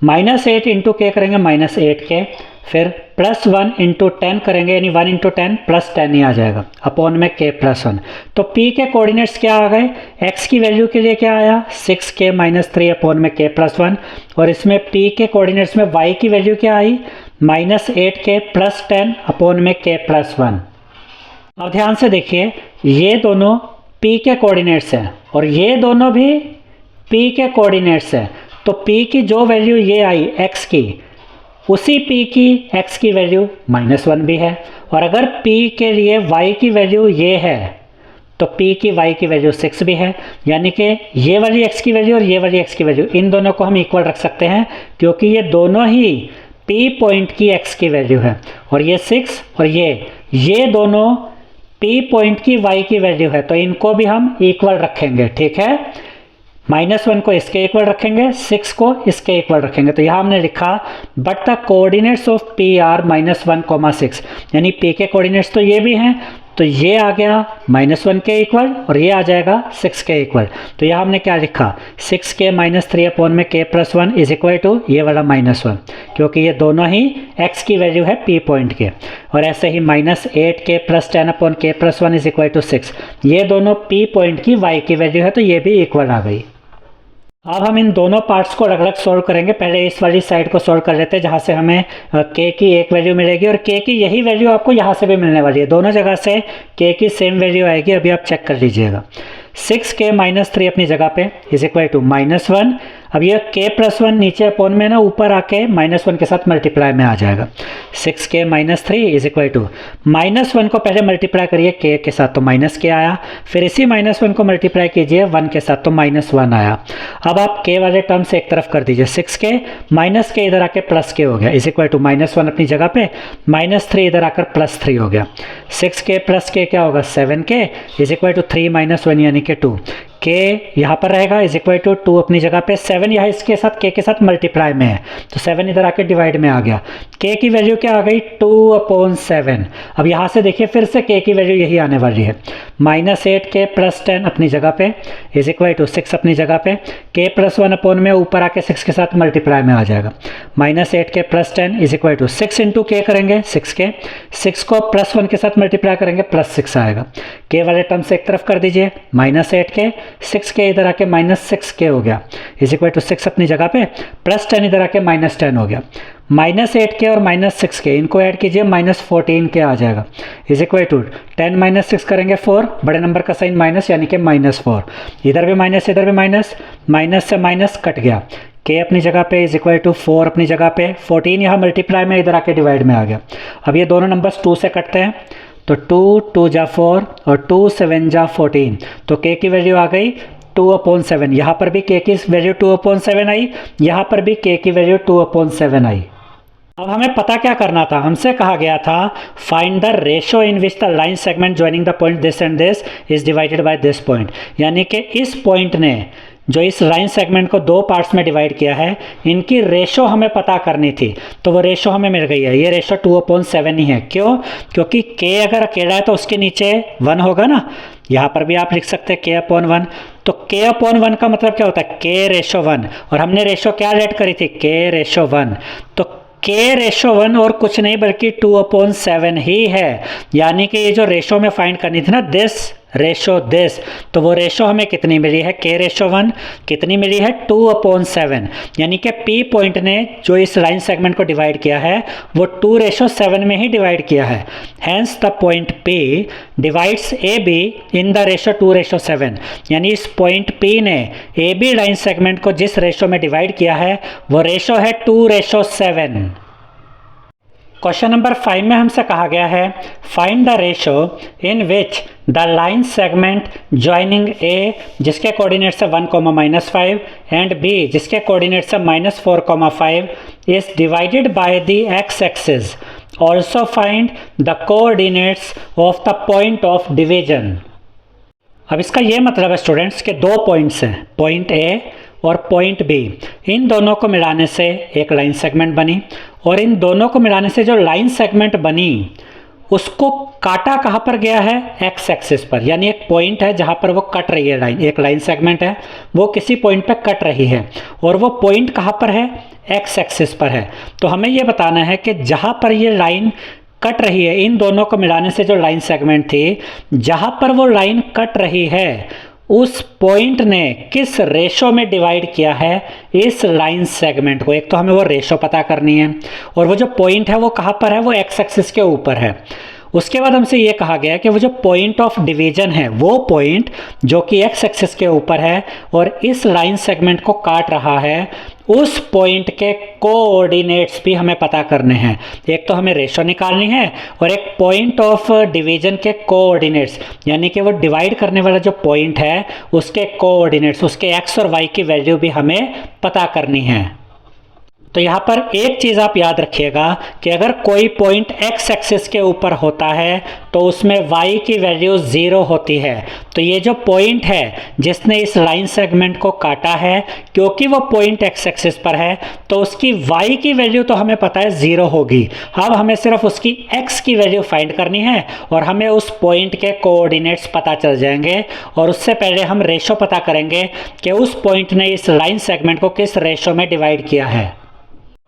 -8 इंटू के करेंगे -8k, फिर प्लस 1 इंटू 10 करेंगे यानी 1 इंटू 10 प्लस 10 ही आ जाएगा अपॉन में k प्लस 1। तो p के कोऑर्डिनेट्स क्या आ गए, x की वैल्यू के लिए क्या आया 6k -3 अपॉन में k प्लस 1, और इसमें p के कोऑर्डिनेट्स में y की वैल्यू क्या आई -8k प्लस 10 अपॉन में k प्लस 1। अब ध्यान से देखिए ये दोनों p के कोऑर्डिनेट्स हैं और ये दोनों भी p के कोऑर्डिनेट्स हैं, तो p की जो वैल्यू ये आई x की, उसी p की x की वैल्यू -1 भी है, और अगर p के लिए y की वैल्यू ये है तो p की y की वैल्यू 6 भी है, यानी कि ये वाली x की वैल्यू और ये वाली x की वैल्यू इन दोनों को हम इक्वल रख सकते हैं, क्योंकि ये दोनों ही p पॉइंट की x की वैल्यू है, और ये 6 और ये दोनों p पॉइंट की y की वैल्यू है, तो इनको भी हम इक्वल रखेंगे, ठीक है। -1 को इसके इक्वल रखेंगे, 6 को इसके इक्वल रखेंगे, तो यहाँ हमने लिखा but the coordinates of p are -1, 6, यानी p के कोऑर्डिनेट्स तो ये भी हैं, तो ये आ गया -1 के इक्वल और ये आ जाएगा 6 के इक्वल। तो यहाँ हमने क्या लिखा 6k -3 अपॉन में k plus 1 is equal to ये वाला -1, क्योंकि ये दोनों ही x की वैल्यू है p पॉइंट के, और ऐसे ही -8k plus 10 upon k plus 1 is equal to 6, ये दोनों p पॉइंट की y की वैल्यू है, तो ये भी इक्वल आ गई। अब हम इन दोनों पार्ट्स को अलग अलग सोल्व करेंगे। पहले इस वाली साइड को सोल्व कर लेते हैं जहाँ से हमें k की एक वैल्यू मिलेगी और k की यही वैल्यू आपको यहाँ से भी मिलने वाली है, दोनों जगह से k की सेम वैल्यू आएगी। अभी आप चेक कर लीजिएगा, 6k -3 अपनी जगह पे इज इक्वल टू -1, अब ये k प्लस 1 नीचे अपॉन में ना ऊपर आके -1 के साथ मल्टीप्लाई में आ जाएगा। 6k -3 इज इक्वल टू -1 को पहले मल्टीप्लाई करिए k के साथ तो -k आया, फिर इसी -1 को मल्टीप्लाई कीजिए 1 के साथ तो -1 आया। अब आप k वाले टर्म्स एक तरफ कर दीजिए, 6k -k इधर आके प्लस k हो गया इज इक्वल टू -1 अपनी जगह पे, -3 इधर आकर +3 हो गया। 6k प्लस k क्या होगा 7k इज इक्वल टू 3 -1 यानी कि 2, k यहाँ पर रहेगा इज इक्वल टू 2 अपनी जगह पे, 7 यहाँ इसके साथ k के साथ मल्टीप्लाई में है तो 7 इधर आके डिवाइड में आ गया। k की वैल्यू क्या आ गई 2/7। अब यहाँ से देखिए फिर से k की वैल्यू यही आने वाली है, -8k प्लस 10 अपनी जगह पे इज इक्वल टू 6 अपनी जगह पे, k प्लस 1 अपॉन में ऊपर आके 6 के साथ मल्टीप्लाई में आ जाएगा। -8k plus 10 is equal to 6 into k करेंगे 6k, 6 को प्लस 1 के साथ मल्टीप्लाई करेंगे +6 आएगा। k वाले टर्म से एक तरफ कर दीजिए, -8k 6k इधर आके -6k हो गया इज इक्वल टू 6 अपनी जगह पे, प्लस 10 इधर आके -10 हो गया। -8k और -6k इनको ऐड कीजिए -14k आ जाएगा इज इक्वल टू 10 -6 करेंगे 4, बड़े नंबर का साइन माइनस यानी कि -4, इधर भी माइनस इधर भी माइनस, माइनस से माइनस कट गया। k अपनी जगह पे इज इक्वल टू 4 अपनी जगह पे, 14 यहाँ मल्टीप्लाई में इधर आके डिवाइड में आ गया। अब ये दोनों नंबर्स 2 से कटते हैं तो 2 जा 4 और 2 7 जा 14, तो k की वैल्यू आ गई 2/7। यहाँ पर भी k की वैल्यू 2/7 आई, यहाँ पर भी k की वैल्यू 2/7 आई। अब हमें पता क्या करना था, हमसे कहा गया था find the ratio in which the line segment joining the point this and this is divided by this point, यानी कि इस पॉइंट ने जो इस लाइन सेगमेंट को 2 पार्ट्स में डिवाइड किया है इनकी रेशो हमें पता करनी थी, तो वो रेशो हमें मिल गई है। ये रेशो 2/7 ही है, क्यों? क्योंकि k अगर अकेला है तो उसके नीचे 1 होगा ना, यहाँ पर भी आप लिख सकते हैं k/1, तो k/1 का मतलब क्या होता है k/1, और हमने रेशो क्या लेट करी थी k/1, तो k/1 और कुछ नहीं बल्कि 2/7 ही है, यानी कि ये जो रेशो में फाइंड करनी थी ना दिस रेशो दिस, तो वो रेशो हमें कितनी मिली है, k/1 कितनी मिली है 2/7, यानी कि P पॉइंट ने जो इस लाइन सेगमेंट को डिवाइड किया है वो 2/7 में ही डिवाइड किया है। Hence the point P divides AB in the ratio 2/7, यानी इस पॉइंट P ने AB लाइन सेगमेंट को जिस रेशो में डिवाइड किया है वो रेशो है 2/7। क्वेश्चन नंबर 5 में हमसे कहा गया है find the ratio in which the line segment joining A जिसके कोऑर्डिनेट्स है 1, -5 एंड बी जिसके कोऑर्डिनेट्स है -4, 5 is divided by the x axis. Also find the coordinates of the point of division. अब इसका ये मतलब है स्टूडेंट्स के दो पॉइंट्स हैं, पॉइंट ए और पॉइंट बी, इन दोनों को मिलाने से एक लाइन सेगमेंट बनी और इन दोनों को मिलाने से जो लाइन सेगमेंट बनी उसको काटा कहाँ पर गया है, एक्स एक्सिस पर, यानी एक पॉइंट है जहाँ पर वो कट रही है लाइन, एक लाइन सेगमेंट है वो किसी पॉइंट पर कट रही है और वो पॉइंट कहाँ पर है, एक्स एक्सिस पर है। तो हमें ये बताना है कि जहाँ पर ये लाइन कट रही है, इन दोनों को मिलाने से जो लाइन सेगमेंट थी जहाँ पर वो लाइन कट रही है उस पॉइंट ने किस रेशो में डिवाइड किया है इस लाइन सेगमेंट को। एक तो हमें वो रेशो पता करनी है और वो जो पॉइंट है वो कहाँ पर है, वो एक्स एक्सिस के ऊपर है। उसके बाद हमसे ये कहा गया कि वो जो पॉइंट ऑफ डिवीजन है वो पॉइंट जो कि एक्स एक्सिस के ऊपर है और इस लाइन सेगमेंट को काट रहा है, उस पॉइंट के कोऑर्डिनेट्स भी हमें पता करने हैं। एक तो हमें रेशो निकालनी है और एक पॉइंट ऑफ डिवीजन के कोऑर्डिनेट्स, यानी कि वो डिवाइड करने वाला जो पॉइंट है उसके कोऑर्डिनेट्स, उसके एक्स और वाई की वैल्यू भी हमें पता करनी है। तो यहाँ पर एक चीज़ आप याद रखिएगा कि अगर कोई पॉइंट एक्स एक्सिस के ऊपर होता है तो उसमें y की वैल्यू 0 होती है। तो ये जो पॉइंट है जिसने इस लाइन सेगमेंट को काटा है, क्योंकि वो पॉइंट एक्स एक्सिस पर है तो उसकी y की वैल्यू तो हमें पता है 0 होगी। अब हमें सिर्फ उसकी x की वैल्यू फाइंड करनी है और हमें उस पॉइंट के कोऑर्डिनेट्स पता चल जाएंगे। और उससे पहले हम रेशो पता करेंगे कि उस पॉइंट ने इस लाइन सेगमेंट को किस रेशो में डिवाइड किया है।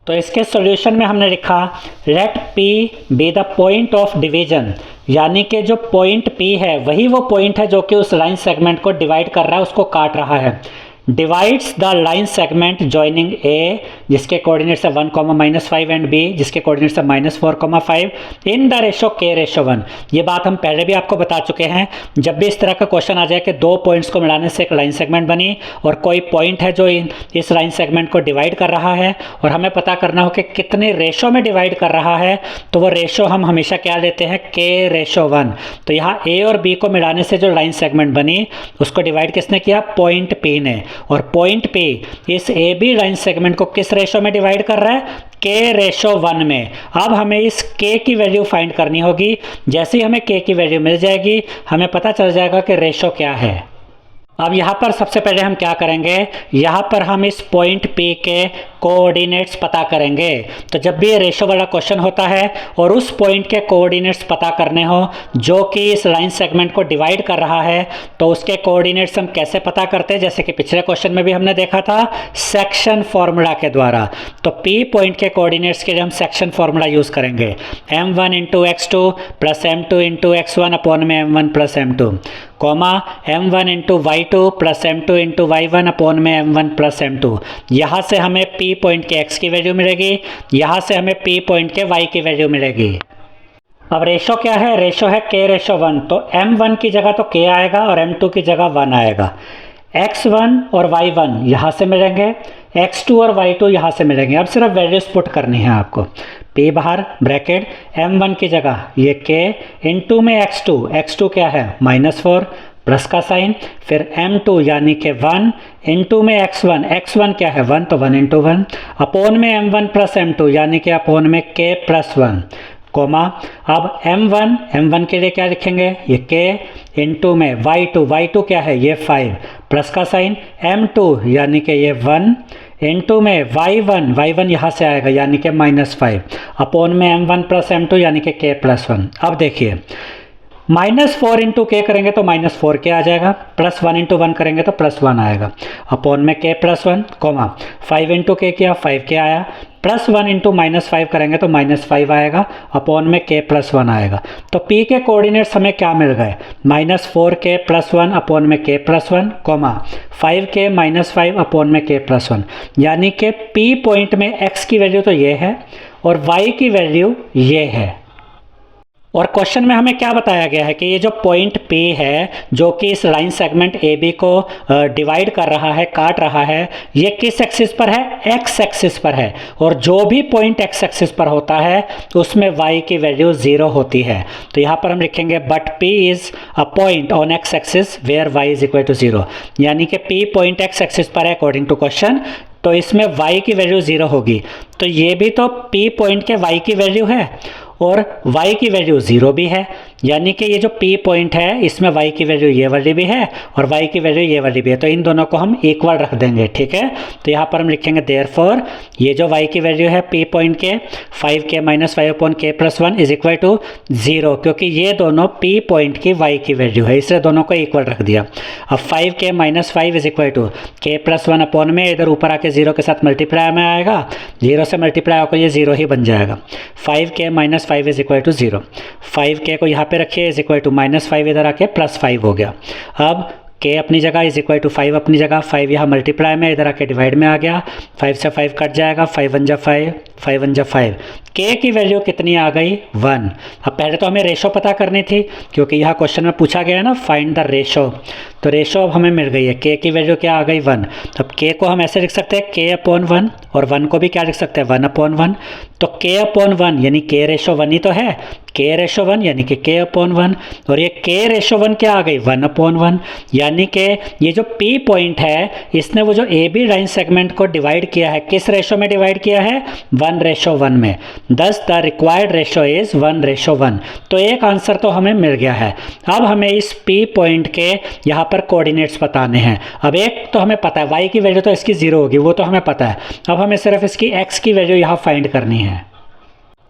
तो इसके सॉल्यूशन में हमने लिखा let P be the point of division, यानी कि जो पॉइंट P है वही वो पॉइंट है जो कि उस लाइन सेगमेंट को डिवाइड कर रहा है, उसको काट रहा है। Divides the line segment joining A जिसके कोऑर्डिनेट्स है 1, -5 एंड बी जिसके कोऑर्डिनेट्स है -4, 5 इन द रेशो k/1। ये बात हम पहले भी आपको बता चुके हैं। जब भी इस तरह का क्वेश्चन आ जाए कि दो पॉइंट्स को मिलाने से एक लाइन सेगमेंट बनी और कोई पॉइंट है जो इस लाइन सेगमेंट को डिवाइड कर रहा है और हमें पता करना हो कि कितने रेशो में डिवाइड कर रहा है, तो वो रेशो हम हमेशा क्या लेते हैं, k/1। तो यहाँ ए और बी को मिलाने से जो लाइन सेगमेंट बनी उसको डिवाइड किसने किया, पॉइंट P ने। और पॉइंट P इस AB लाइन सेगमेंट को किस रेशो में डिवाइड कर रहा है, k/1 में। अब हमें इस k की वैल्यू फाइंड करनी होगी। जैसे ही हमें k की वैल्यू मिल जाएगी हमें पता चल जाएगा कि रेशो क्या है। अब यहाँ पर सबसे पहले हम क्या करेंगे, यहाँ पर हम इस पॉइंट P के कोऑर्डिनेट्स पता करेंगे। तो जब भी ये रेशो वाला क्वेश्चन होता है और उस पॉइंट के कोऑर्डिनेट्स पता करने हो जो कि इस लाइन सेगमेंट को डिवाइड कर रहा है, तो उसके कोऑर्डिनेट्स हम कैसे पता करते हैं, जैसे कि पिछले क्वेश्चन में भी हमने देखा था सेक्शन फॉर्मूला के द्वारा। तो P पॉइंट के कोऑर्डिनेट्स के लिए हम सेक्शन फॉर्मूला यूज़ करेंगे, m1 × x2 + m2 × x1 upon में m1 + m2, comma m1 × y2 + m2 × y1 upon में m1 + m2। यहाँ से हमें P पॉइंट के x की वैल्यू मिलेगी, यहाँ से हमें P पॉइंट के y की वैल्यू मिलेगी। अब रेशो क्या है, रेशो है k/1। तो m1 की जगह तो k आएगा और m2 की जगह 1 आएगा। x1 और y1 यहाँ से मिलेंगे, x2 और y2 यहाँ से मिलेंगे। अब सिर्फ वैल्यूज पुट करनी है आपको। P बाहर ब्रैकेट m1 की जगह ये k इंटू में x2 क्या है -4 प्लस का साइन, फिर m2 यानी कि 1 इंटू में x1 क्या है 1 तो 1 × 1 अपॉन में m1 + m2 यानी कि अपॉन में k + 1, कोमा अब m1 के लिए क्या लिखेंगे, ये k इंटू में y2 क्या है ये 5 प्लस का साइन, m2 यानी कि ये 1 इंटू में y1 यहाँ से आएगा यानी कि -5 अपॉन में m1 + m2 यानी कि k + 1। अब देखिए -4 इंटू के करेंगे तो -4 के आ जाएगा, +1 इंटू 1 करेंगे तो +1 आएगा, अपॉन में के +1, कॉमा 5 इंटू के किया 5 के आया, +1 इंटू -5 करेंगे तो -5 आएगा, अपॉन में के +1 आएगा। तो p के कोऑर्डिनेट्स हमें क्या मिल गए, -4k +1 अपॉन में k +1, कॉमा 5k -5 अपॉन में k +1, यानी कि p पॉइंट में x की वैल्यू तो ये है और y की वैल्यू ये है। और क्वेश्चन में हमें क्या बताया गया है कि ये जो पॉइंट P है जो कि इस लाइन सेगमेंट AB को डिवाइड कर रहा है, काट रहा है, ये किस एक्सिस पर है, x एक्सिस पर है, और जो भी पॉइंट x एक्सिस पर होता है उसमें y की वैल्यू 0 होती है। तो यहाँ पर हम लिखेंगे but P is a point on x axis where y is equal to 0, यानी कि P पॉइंट x एक्सिस पर है अकॉर्डिंग टू क्वेश्चन, तो इसमें y की वैल्यू 0 होगी। तो ये भी तो P पॉइंट के y की वैल्यू है और y की वैल्यू 0 भी है, यानी कि ये जो P पॉइंट है इसमें y की वैल्यू ये वाली भी है और y की वैल्यू ये वाली भी है, तो इन दोनों को हम इक्वल रख देंगे, ठीक है। तो यहाँ पर हम लिखेंगे देयरफॉर ये जो y की वैल्यू है P पॉइंट के 5k -5 upon k +1 is equal to 0, क्योंकि ये दोनों P पॉइंट की y की वैल्यू है, इसलिए दोनों को इक्वल रख दिया। अब 5k -5 is equal to k +1 upon में इधर ऊपर आके 0 के साथ मल्टीप्लाई में आएगा, 0 से मल्टीप्लाई होकर ये 0 ही बन जाएगा। 5k -5 is equal to 0, 5k को यहाँ पे रखिए इज इक्वल टू -5 इधर आके +5 हो गया। अब k अपनी जगह इज इक्वल टू 5 अपनी जगह, 5 यहाँ मल्टीप्लाई में इधर आके डिवाइड में आ गया, 5 से 5 कट जाएगा, 5 1 जा 5, 5 1 जा 5, k की वैल्यू कितनी आ गई 1। अब पहले तो हमें रेशो पता करनी थी क्योंकि यहाँ क्वेश्चन में पूछा गया है ना फाइंड द रेशो, तो रेशो अब हमें मिल गई है, k की वैल्यू क्या आ गई 1। अब k को हम ऐसे लिख सकते हैं k अपॉन 1 और 1 को भी क्या लिख सकते हैं 1 अपॉन 1, तो k अपॉन 1 यानी k रेशो 1 ही तो है, k रेशो 1 यानी कि k अपॉन 1, और ये k रेशो 1 क्या आ गई 1 अपॉन 1, यानी कि ये जो P पॉइंट है इसने वो जो AB लाइन सेगमेंट को डिवाइड किया है किस रेशो में डिवाइड किया है 1:1 में, दस द रिक्वायर्ड रेशो इज 1:1। तो एक आंसर तो हमें मिल गया है। अब हमें इस P पॉइंट के यहाँ पर कोऑर्डिनेट्स बताने हैं। अब एक तो हमें पता है y की वैल्यू तो इसकी 0 होगी, वो तो हमें पता है, अब हमें सिर्फ इसकी x की वैल्यू यहाँ फाइंड करनी है।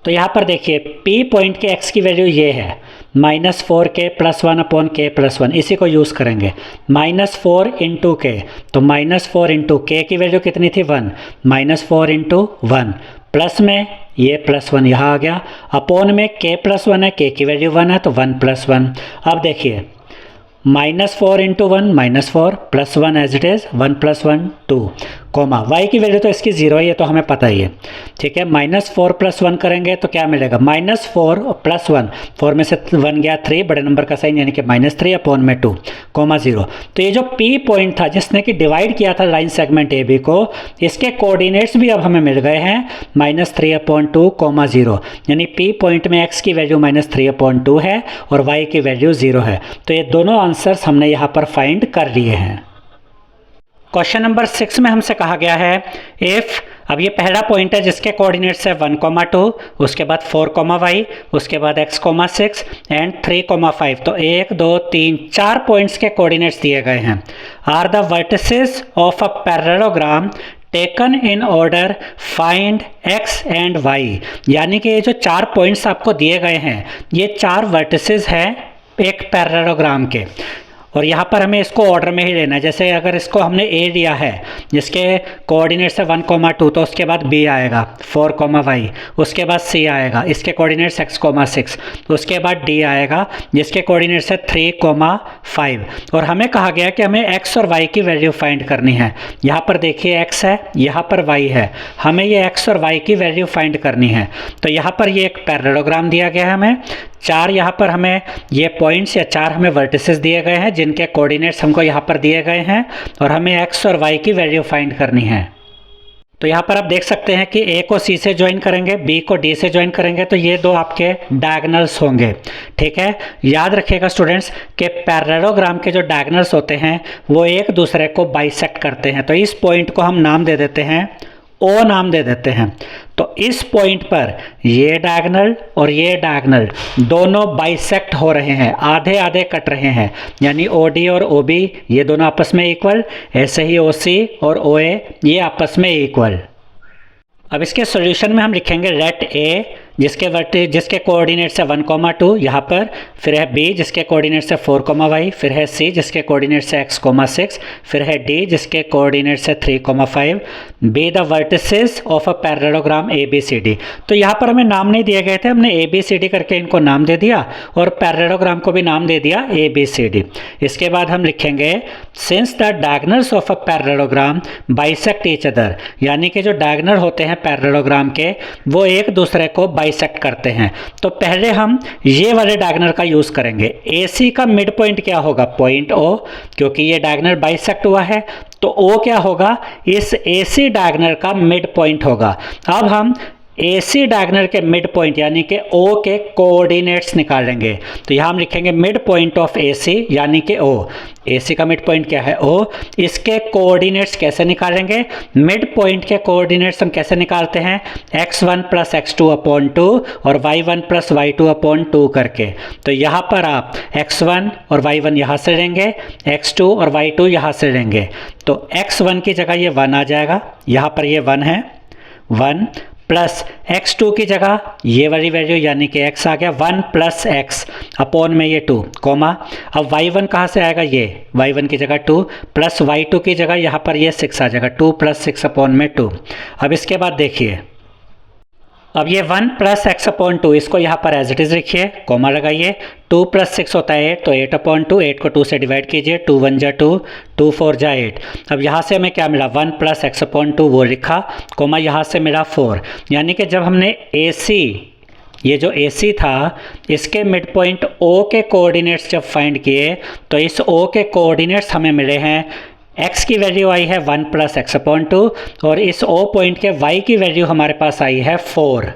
तो यहाँ पर देखिए P पॉइंट के x की वैल्यू ये है -4k +1 अपॉन k +1, इसी को यूज़ करेंगे, -4 इंटू के, तो -4 इंटू के की वैल्यू कितनी थी 1, -4 इंटू 1 प्लस में ये +1 यहाँ आ गया, अपॉन में k +1 है, k की वैल्यू 1 है तो 1 + 1। अब देखिए -4 into 1 -4 +1 as it is 1 + 1 2, comma y की वैल्यू तो इसकी 0 ही है तो हमें पता ही है, ठीक है। -4 + 1 करेंगे तो क्या मिलेगा -4 + 1, 4 में से 1 गया 3, बड़े नंबर का साइन यानी कि -3 अपॉन में 2, कॉमा 0। तो ये जो P पॉइंट था जिसने कि डिवाइड किया था लाइन सेगमेंट AB को, इसके कोऑर्डिनेट्स भी अब हमें मिल गए हैं -3 अपॉन 2, कॉमा 0, यानी P पॉइंट में x की वैल्यू -3 अपॉन 2 है और y की वैल्यू 0 है। तो ये दोनों आंसर्स हमने यहाँ पर फाइंड कर लिए हैं। क्वेश्चन नंबर 6 में हमसे कहा गया है इफ़, अब ये पहला पॉइंट है जिसके कोऑर्डिनेट्स है 1,2, उसके बाद 4,y, उसके बाद x, 6 एंड 3,5, तो 1 2 3 4 पॉइंट्स के कोऑर्डिनेट्स दिए गए हैं। Are the vertices of a parallelogram taken in order find x and y, यानी कि ये जो 4 पॉइंट्स आपको दिए गए हैं ये 4 वर्टिसेस हैं एक पैरेललोग्राम के, और यहाँ पर हमें इसको ऑर्डर में ही लेना है। जैसे अगर इसको हमने A लिया है जिसके कोऑर्डिनेट्स है 1,2, तो उसके बाद B आएगा 4,y, उसके बाद C आएगा, इसके कोऑर्डिनेट्स x, 6, उसके बाद D आएगा जिसके कोऑर्डिनेट्स है 3,5, और हमें कहा गया कि हमें x और y की वैल्यू फाइंड करनी है। यहाँ पर देखिए x है, यहाँ पर y है, हमें ये x और y की वैल्यू फाइंड करनी है। तो यहाँ पर ये एक पैरेललोग्राम दिया गया है हमें, 4 यहाँ पर हमें ये पॉइंट्स या 4 हमें वर्टिसेस दिए गए हैं जिनके कोऑर्डिनेट्स हमको यहाँ पर दिए गए हैं और हमें x और y की वैल्यू फाइंड करनी है। तो यहाँ पर आप देख सकते हैं कि A को C से ज्वाइन करेंगे, B को D से ज्वाइन करेंगे, तो ये दो आपके डायगोनल्स होंगे, ठीक है। याद रखिएगा स्टूडेंट्स कि पैरेललोग्राम के जो डायगोनल्स होते हैं वो एक दूसरे को बाइसेक्ट करते हैं। तो इस पॉइंट को हम नाम दे देते हैं O नाम दे देते हैं। तो इस पॉइंट पर ये डायगोनल और ये डायगोनल दोनों बाइसेक्ट हो रहे हैं, आधे आधे कट रहे हैं, यानी OD और OB ये दोनों आपस में इक्वल, ऐसे ही OC और OA ये आपस में इक्वल। अब इसके सॉल्यूशन में हम लिखेंगे लेट A जिसके कोऑर्डिनेट्स है 1,2 यहाँ पर, फिर है बी जिसके कोऑर्डिनेट्स है 4,y, फिर है सी जिसके कोऑर्डिनेट्स है x,6, फिर है डी जिसके कोऑर्डिनेट्स है 3,5, be the vertices of a parallelogram ABCD। तो यहाँ पर हमें नाम नहीं दिए गए थे, हमने ABCD करके इनको नाम दे दिया और पैरेललोग्राम को भी नाम दे दिया ABCD। इसके बाद हम लिखेंगे since the diagonals of a parallelogram bisect each other, यानी कि जो डायगोनल होते हैं पैरेललोग्राम के वो एक दूसरे को बाइसेक्ट करते हैं। तो पहले हम ये वाले डायगोनल का यूज़ करेंगे। AC का मिड पॉइंट क्या होगा, पॉइंट O, क्योंकि ये डायगोनल बाइसेक्ट हुआ है तो O क्या होगा, इस AC डायगोनल का मिड पॉइंट होगा। अब हम AC डायगोनल के मिड पॉइंट यानी कि O के कोऑर्डिनेट्स निकालेंगे। तो यहाँ हम लिखेंगे मिड पॉइंट ऑफ AC यानी कि O। AC का मिड पॉइंट क्या है, O। इसके कोऑर्डिनेट्स कैसे निकालेंगे, मिड पॉइंट के कोऑर्डिनेट्स हम कैसे निकालते हैं, x1 + x2/2 और y1 + y2/2 करके। तो यहाँ पर आप x1 और y1 यहाँ से लेंगे, x2 और y2 यहाँ से लेंगे। तो x1 की जगह ये 1 आ जाएगा, यहाँ पर ये 1 है, 1 प्लस x2 की जगह ये वाली वैल्यू यानी कि x आ गया, 1 + x अपॉन में ये 2 कॉमा। अब y1 कहाँ से आएगा, ये y1 की जगह 2 प्लस y2 की जगह यहाँ पर ये 6 आ जाएगा, 2 + 6 अपॉन में 2। अब इसके बाद देखिए, अब ये 1 + x/2 इसको यहाँ पर एज इट इज़ लिखिए, कॉमा लगाइए। 2 + 6 होता है 8, तो 8/2, 8 को 2 से डिवाइड कीजिए, 2 × 1 = 2, 2 × 4 = 8। अब यहाँ से हमें क्या मिला, 1 + x/2 वो लिखा, कॉमा यहाँ से मिला 4। यानी कि जब हमने AC, ये जो AC था इसके मिड पॉइंट O के कोऑर्डिनेट्स जब फाइंड किए तो इस O के कोऑर्डिनेट्स हमें मिले हैं, x की वैल्यू आई है 1 + x/2 और इस O पॉइंट के y की वैल्यू हमारे पास आई है 4।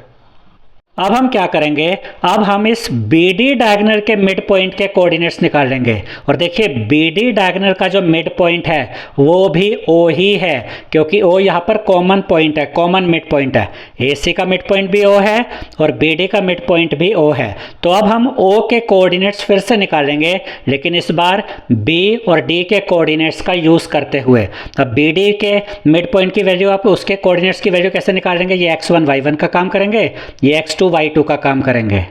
अब हम क्या करेंगे, अब हम इस BD डायगोनल के मिड पॉइंट के कोऑर्डिनेट्स निकालेंगे। और देखिए BD डायगोनल का जो मिड पॉइंट है वो भी O ही है, क्योंकि O यहाँ पर कॉमन पॉइंट है, कॉमन मिड पॉइंट है। AC का मिड पॉइंट भी O है और BD का मिड पॉइंट भी O है। तो अब हम O के कोऑर्डिनेट्स फिर से निकालेंगे, लेकिन इस बार B और D के कोऑर्डिनेट्स का यूज़ करते हुए। अब BD के मिड पॉइंट की वैल्यू, आप उसके कोऑर्डिनेट्स की वैल्यू कैसे निकालेंगे, ये x1 y1 का काम करेंगे, ये x2 y2 का काम करेंगे।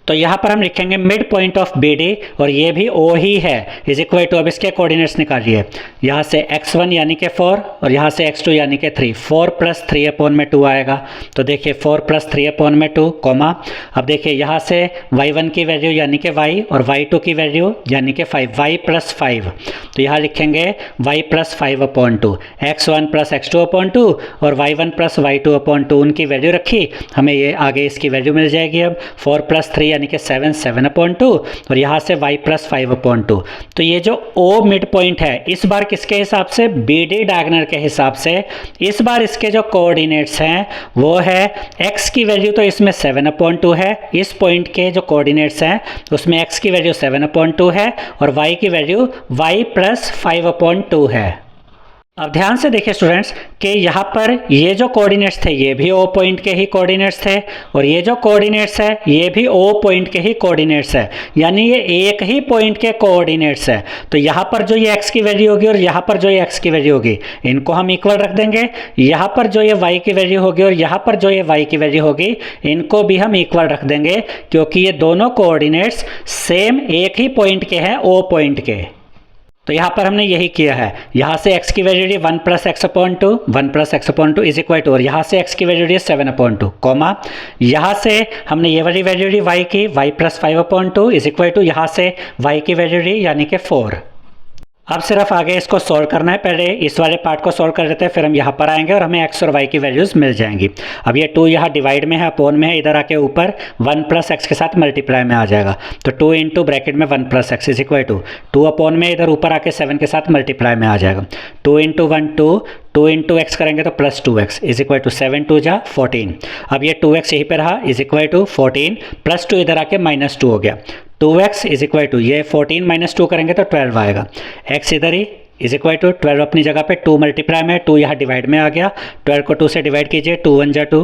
तो यहाँ पर हम लिखेंगे मिड पॉइंट ऑफ BD और ये भी O ही है, इज इक्वल टू, अब इसके कोऑर्डिनेट्स निकालिए, यहाँ से x1 यानी कि 4 और यहाँ से x2 यानी कि 3, 4 + 3/2 आएगा। तो देखिए 4 + 3/2 कॉमा। अब देखिए यहाँ से y1 की वैल्यू यानी कि y और y2 की वैल्यू यानी कि 5, y + 5। तो यहाँ लिखेंगे y + 5/2, x1 + x2/2 और y1 + y2/2 उनकी वैल्यू रखी, हमें ये आगे इसकी वैल्यू मिल जाएगी। अब 4 + 3 यानी कि 7, 7/2 और यहाँ से y + 5/2। तो ये जो O मिड पॉइंट है इस बार किसके हिसाब से, BD डायगोनल के हिसाब से। इस बार इसके जो कोऑर्डिनेट्स हैं वो है x की वैल्यू तो इसमें 7/2 है, इस पॉइंट के जो कोऑर्डिनेट्स हैं उसमें x की वैल्यू 7/2 है और y की वैल्यू y + 5/2 है। अब ध्यान से देखिए स्टूडेंट्स कि यहाँ पर ये जो कोऑर्डिनेट्स थे ये भी O पॉइंट के ही कोऑर्डिनेट्स थे और ये जो कोऑर्डिनेट्स है ये भी O पॉइंट के ही कोऑर्डिनेट्स है, यानी ये एक ही पॉइंट के कोऑर्डिनेट्स है। तो यहाँ पर जो ये x की वैल्यू होगी और यहाँ पर जो ये x की वैल्यू होगी इनको हम इक्वल रख देंगे, यहाँ पर जो ये y की वैल्यू होगी और यहाँ पर जो ये y की वैल्यू होगी इनको भी हम इक्वल रख देंगे, क्योंकि ये दोनों कोऑर्डिनेट्स सेम एक ही पॉइंट के हैं, O पॉइंट के। तो यहाँ पर हमने यही किया है, यहाँ से x की वैल्यू ली 1 + x/2, 1 + x/2 is equal to, और यहाँ से x की वैल्यू ली 7/2 कॉमा, यहाँ से हमने ये वाली वैल्यू ली y की, y + 5/2 इज इक्वल टू, यहाँ से y की वैल्यू ली यानी कि 4। अब सिर्फ आगे इसको सॉल्व करना है, पहले इस वाले पार्ट को सॉल्व कर लेते हैं, फिर हम यहाँ पर आएंगे और हमें x और y की वैल्यूज़ मिल जाएंगी। अब ये 2 यहाँ डिवाइड में है, अपॉन में है, इधर आके ऊपर 1 + x के साथ मल्टीप्लाई में आ जाएगा। तो 2 × ब्रैकेट में 1 + x is equal to 2 upon में इधर ऊपर आके 7 के साथ मल्टीप्लाई में आ जाएगा। 2 × 1 2, 2 × x करेंगे तो +2x इज इक्वल टू 7 × 2 = 14। अब ये 2x यहीं पे रहा इज इक्वल टू 14 +2 इधर आके -2 हो गया। 2x इज इक्वल टू, ये 14 - 2 करेंगे तो 12 आएगा, x इधर ही इज इक्वल टू 12 अपनी जगह पे, 2 मल्टीप्लाई में, 2 यहाँ डिवाइड में आ गया, 12 को 2 से डिवाइड कीजिए, 2 × 1 = 2,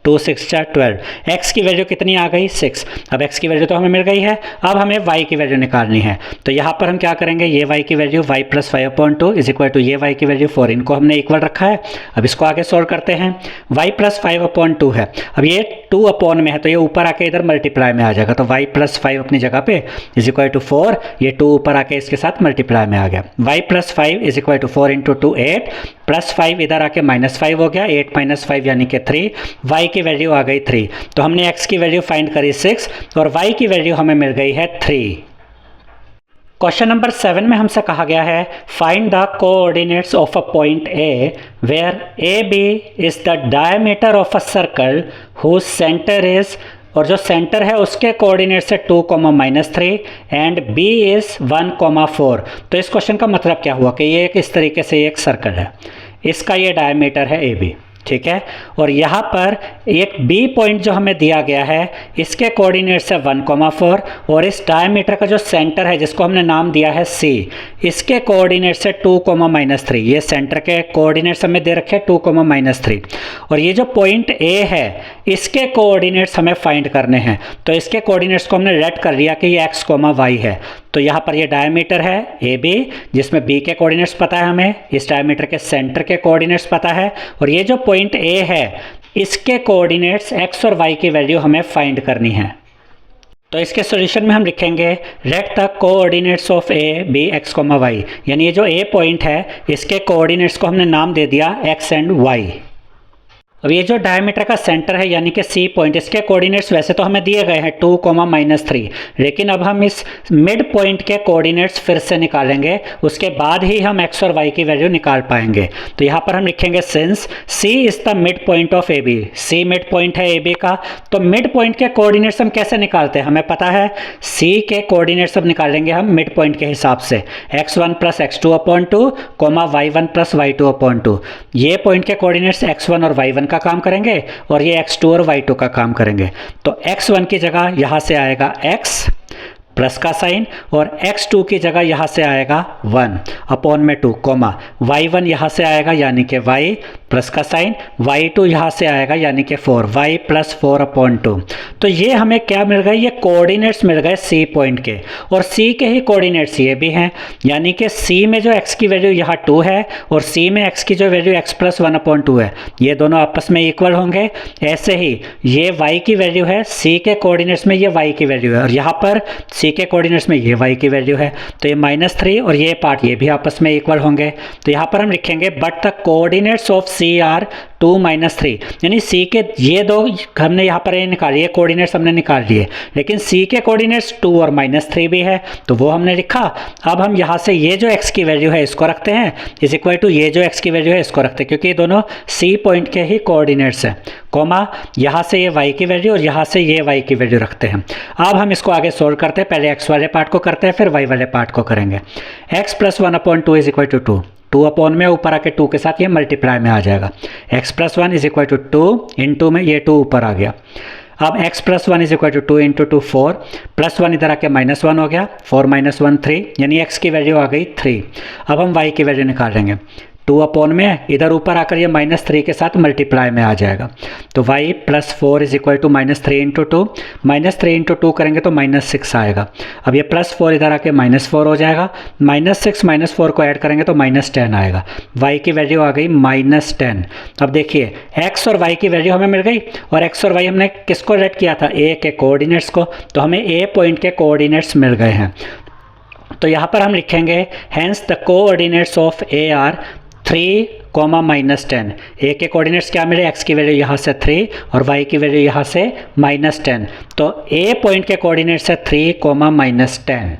2 6 12। x की वैल्यू कितनी आ गई 6। अब x की वैल्यू तो हमें मिल गई है, अब हमें y की वैल्यू निकालनी है। तो यहाँ पर हम क्या करेंगे, ये y की value y + 5/2 is equal to ये y की वैल्यू 4, इनको हमने इक्वल रखा है। अब इसको आगे सोल्व करते हैं। y + 5/2 है, अब ये 2 अपॉन में है तो ये ऊपर आके इधर मल्टीप्लाई में आ जाएगा, तो y + 5 अपनी जगह पे इज इक्वल टू 4, ये 2 ऊपर आके इसके साथ मल्टीप्लाई में आ गया। y + 5 इज इक्वल टू 4 × 2 8 + 5 इधर आके -5 हो गया, 8 - 5 यानी कि 3, y की वैल्यू आ गई 3। तो हमने x की वैल्यू फाइंड करी 6 और y की वैल्यू हमें मिल गई है 3। क्वेश्चन नंबर 7 में हमसे कहा गया है find the coordinates of a point A where A B is the diameter of a circle whose centre is, और जो सेंटर है उसके कोऑर्डिनेट्स है 2, -3 एंड b इज 1, 4। तो इस क्वेश्चन का मतलब क्या हुआ कि ये एक इस तरीके से एक सर्कल है, इसका ये डायमीटर है ए बी, ठीक है, और यहाँ पर एक B पॉइंट जो हमें दिया गया है इसके कोऑर्डिनेट्स है 1, 4 और इस डायमीटर का जो सेंटर है जिसको हमने नाम दिया है C, इसके कोऑर्डिनेट्स है 2, -3। ये सेंटर के कोऑर्डिनेट्स हमें दे रखे हैं 2, -3 और ये जो पॉइंट A है इसके कोऑर्डिनेट्स हमें फाइंड करने हैं। तो इसके कोऑर्डिनेट्स को हमने रेड कर लिया कि ये x, y है। तो यहाँ पर ये डायमीटर है ए बी जिसमें b के कोऑर्डिनेट्स पता है हमें, इस डायमीटर के सेंटर के कोऑर्डिनेट्स पता है और ये जो पॉइंट A है इसके कोऑर्डिनेट्स x और y की वैल्यू हमें फाइंड करनी है। तो इसके सॉल्यूशन में हम लिखेंगे let the coordinates of A B x, y, यानी ये जो A पॉइंट है इसके कोऑर्डिनेट्स को हमने नाम दे दिया x एंड y। अब ये जो डायमीटर का सेंटर है यानी कि C पॉइंट, इसके कोऑर्डिनेट्स वैसे तो हमें दिए गए हैं 2, -3, लेकिन अब हम इस मिड पॉइंट के कोऑर्डिनेट्स फिर से निकालेंगे, उसके बाद ही हम x और y की वैल्यू निकाल पाएंगे। तो यहाँ पर हम लिखेंगे since C is the mid point of AB, C mid point है AB का, तो मिड पॉइंट के कोऑर्डिनेट्स हम कैसे निकालते हैं, हमें पता है C के कोऑर्डिनेट्स अब निकालेंगे हम मिड पॉइंट के हिसाब से, x1 + x2/2, y1 + y2/2। ये पॉइंट के कोऑर्डिनेट्स x1 और y1 का काम करेंगे और ये x2 और y2 का काम करेंगे। तो x1 की जगह यहाँ से आएगा x प्लस का साइन और x2 की जगह यहाँ से आएगा 1 अपॉन में 2, y1 यहाँ से आएगा यानी कि y प्लस का साइन, y2 यहाँ से आएगा यानी कि 4, y + 4/2। तो ये हमें क्या मिल गए, ये कोऑर्डिनेट्स मिल गए C पॉइंट के और C के ही कोऑर्डिनेट्स ये भी हैं, यानी कि C में जो x की वैल्यू यहाँ 2 है और C में x की जो वैल्यू x + 1/2 है, ये दोनों आपस में इक्वल होंगे। ऐसे ही ये y की वैल्यू है, C के कोऑर्डिनेट्स में ये y की वैल्यू है और यहाँ पर C के कोऑर्डिनेट्स में ये y की वैल्यू है, तो ये -3 और ये पार्ट ये भी आपस में इक्वल होंगे। तो यहाँ पर हम लिखेंगे but the coordinates of C are 2, -3, यानी C के ये दो हमने यहाँ पर ये निकाल लिए, कोऑर्डिनेट्स हमने निकाल लिए, लेकिन C के कोऑर्डिनेट्स 2 और -3 भी है तो वो हमने लिखा। अब हम यहाँ से ये जो x की वैल्यू है इसको रखते हैं इज इक्वल टू ये जो x की वैल्यू है इसको रखते हैं, क्योंकि ये दोनों C पॉइंट के ही कोऑर्डिनेट्स हैं, यहाँ से ये y की वैल्यू और यहाँ से ये y की वैल्यू रखते हैं। अब हम इसको आगे सोल्व करते हैं, पहले x वाले पार्ट को करते हैं फिर y वाले पार्ट को करेंगे। x + 1/2 is equal to 2 upon में ऊपर आके 2 के साथ ये मल्टीप्लाई में आ जाएगा, x + 1 is equal to 2 into में ये 2 ऊपर आ गया। अब x + 1 इज इक्वल टू 2 × 2 4 + 1 इधर आके -1 हो गया, 4 - 1 3, यानी x की वैल्यू आ गई 3। अब हम y की वैल्यू निकालेंगे, 2 अपॉन में इधर ऊपर आकर ये -3 के साथ मल्टीप्लाई में आ जाएगा, तो y + 4 इज इक्वल टू -3 × 2, -3 × 2 करेंगे तो -6 आएगा। अब ये +4 इधर आके -4 हो जाएगा, -6 - 4 को ऐड करेंगे तो -10 आएगा, y की वैल्यू आ गई -10। अब देखिए x और y की वैल्यू हमें मिल गई और x और y हमने किसको रेड किया था, a के कोऑर्डिनेट्स को, तो हमें a पॉइंट के कोऑर्डिनेट्स मिल गए हैं। तो यहाँ पर हम लिखेंगे hence the coordinates of a are 3, -10। a के कोऑर्डिनेट्स क्या मिले, x की वैल्यू यहाँ से 3 और y की वैल्यू यहाँ से -10, तो a पॉइंट के कोऑर्डिनेट्स है 3, -10।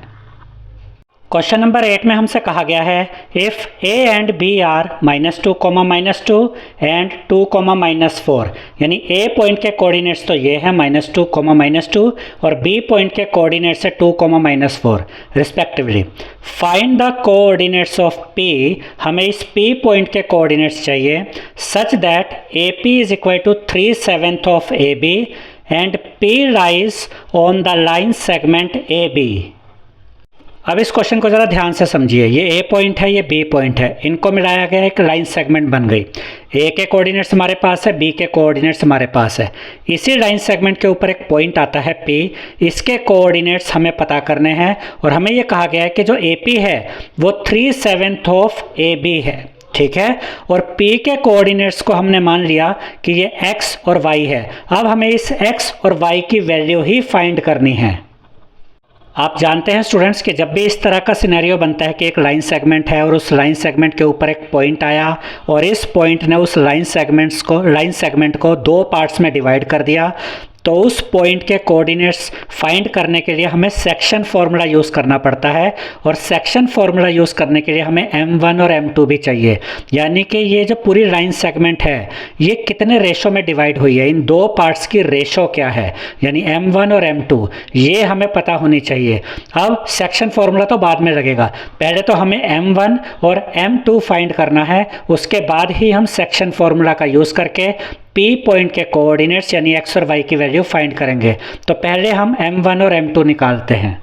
क्वेश्चन नंबर 8 में हमसे कहा गया है if a and b are -2, -2 and 2, -4, यानी a पॉइंट के कोऑर्डिनेट्स तो ये है -2, -2 और b पॉइंट के कोऑर्डिनेट्स है 2, -4 respectively. Find the coordinates of p, हमें इस p पॉइंट के कोऑर्डिनेट्स चाहिए such that AP is equal to 3/7 of AB and p lies on the line segment AB। अब इस क्वेश्चन को ज़रा ध्यान से समझिए। ये ए पॉइंट है, ये बी पॉइंट है, इनको मिलाया गया, एक लाइन सेगमेंट बन गई। ए के कोऑर्डिनेट्स हमारे पास है, बी के कोऑर्डिनेट्स हमारे पास है। इसी लाइन सेगमेंट के ऊपर एक पॉइंट आता है पी, इसके कोऑर्डिनेट्स हमें पता करने हैं और हमें ये कहा गया है कि जो ए पी है वो 3/7 ऑफ ए बी है, ठीक है। और P के कोऑर्डिनेट्स को हमने मान लिया कि ये x और y है। अब हमें इस x और y की वैल्यू ही फाइंड करनी है। आप जानते हैं स्टूडेंट्स कि जब भी इस तरह का सिनेरियो बनता है कि एक लाइन सेगमेंट है और उस लाइन सेगमेंट के ऊपर एक पॉइंट आया और इस पॉइंट ने उस लाइन सेगमेंट को दो पार्ट्स में डिवाइड कर दिया, तो उस पॉइंट के कोऑर्डिनेट्स फाइंड करने के लिए हमें सेक्शन फार्मूला यूज़ करना पड़ता है। और सेक्शन फार्मूला यूज़ करने के लिए हमें m1 और m2 भी चाहिए, यानी कि ये जो पूरी लाइन सेगमेंट है ये कितने रेशो में डिवाइड हुई है, इन दो पार्ट्स की रेशो क्या है, यानी m1 और m2 ये हमें पता होनी चाहिए। अब सेक्शन फार्मूला तो बाद में लगेगा, पहले तो हमें m1 और m2 फाइंड करना है, उसके बाद ही हम सेक्शन फार्मूला का यूज़ करके P पॉइंट के कोऑर्डिनेट्स यानी x और y की वैल्यू फाइंड करेंगे। तो पहले हम m1 और m2 निकालते हैं।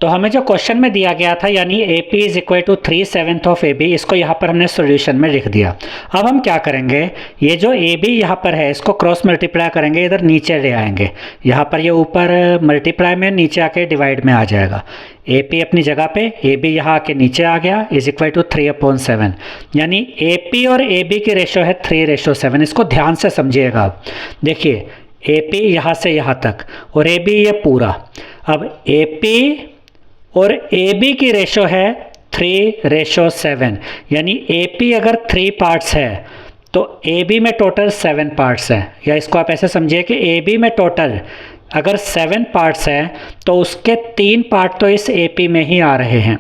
तो हमें जो क्वेश्चन में दिया गया था यानी AP is equal to 3/7 of AB, इसको यहाँ पर हमने सॉल्यूशन में लिख दिया। अब हम क्या करेंगे, ये जो AB यहाँ पर है इसको क्रॉस मल्टीप्लाई करेंगे, इधर नीचे ले आएंगे। यहाँ पर ये ऊपर मल्टीप्लाई में, नीचे आके डिवाइड में आ जाएगा। AP अपनी जगह पे, AB यहाँ आके नीचे आ गया, इज इक्वल टू 3/7, यानी AP और AB की रेशो है 3/7। इसको ध्यान से समझिएगा। देखिए AP यहाँ से यहाँ तक और AB ये पूरा। अब AP और AB की रेशो है 3/7, यानी AP अगर 3 पार्ट्स है तो AB में टोटल 7 पार्ट्स हैं। या इसको आप ऐसे समझिए कि AB में टोटल अगर 7 पार्ट्स हैं तो उसके 3 पार्ट तो इस AP में ही आ रहे हैं।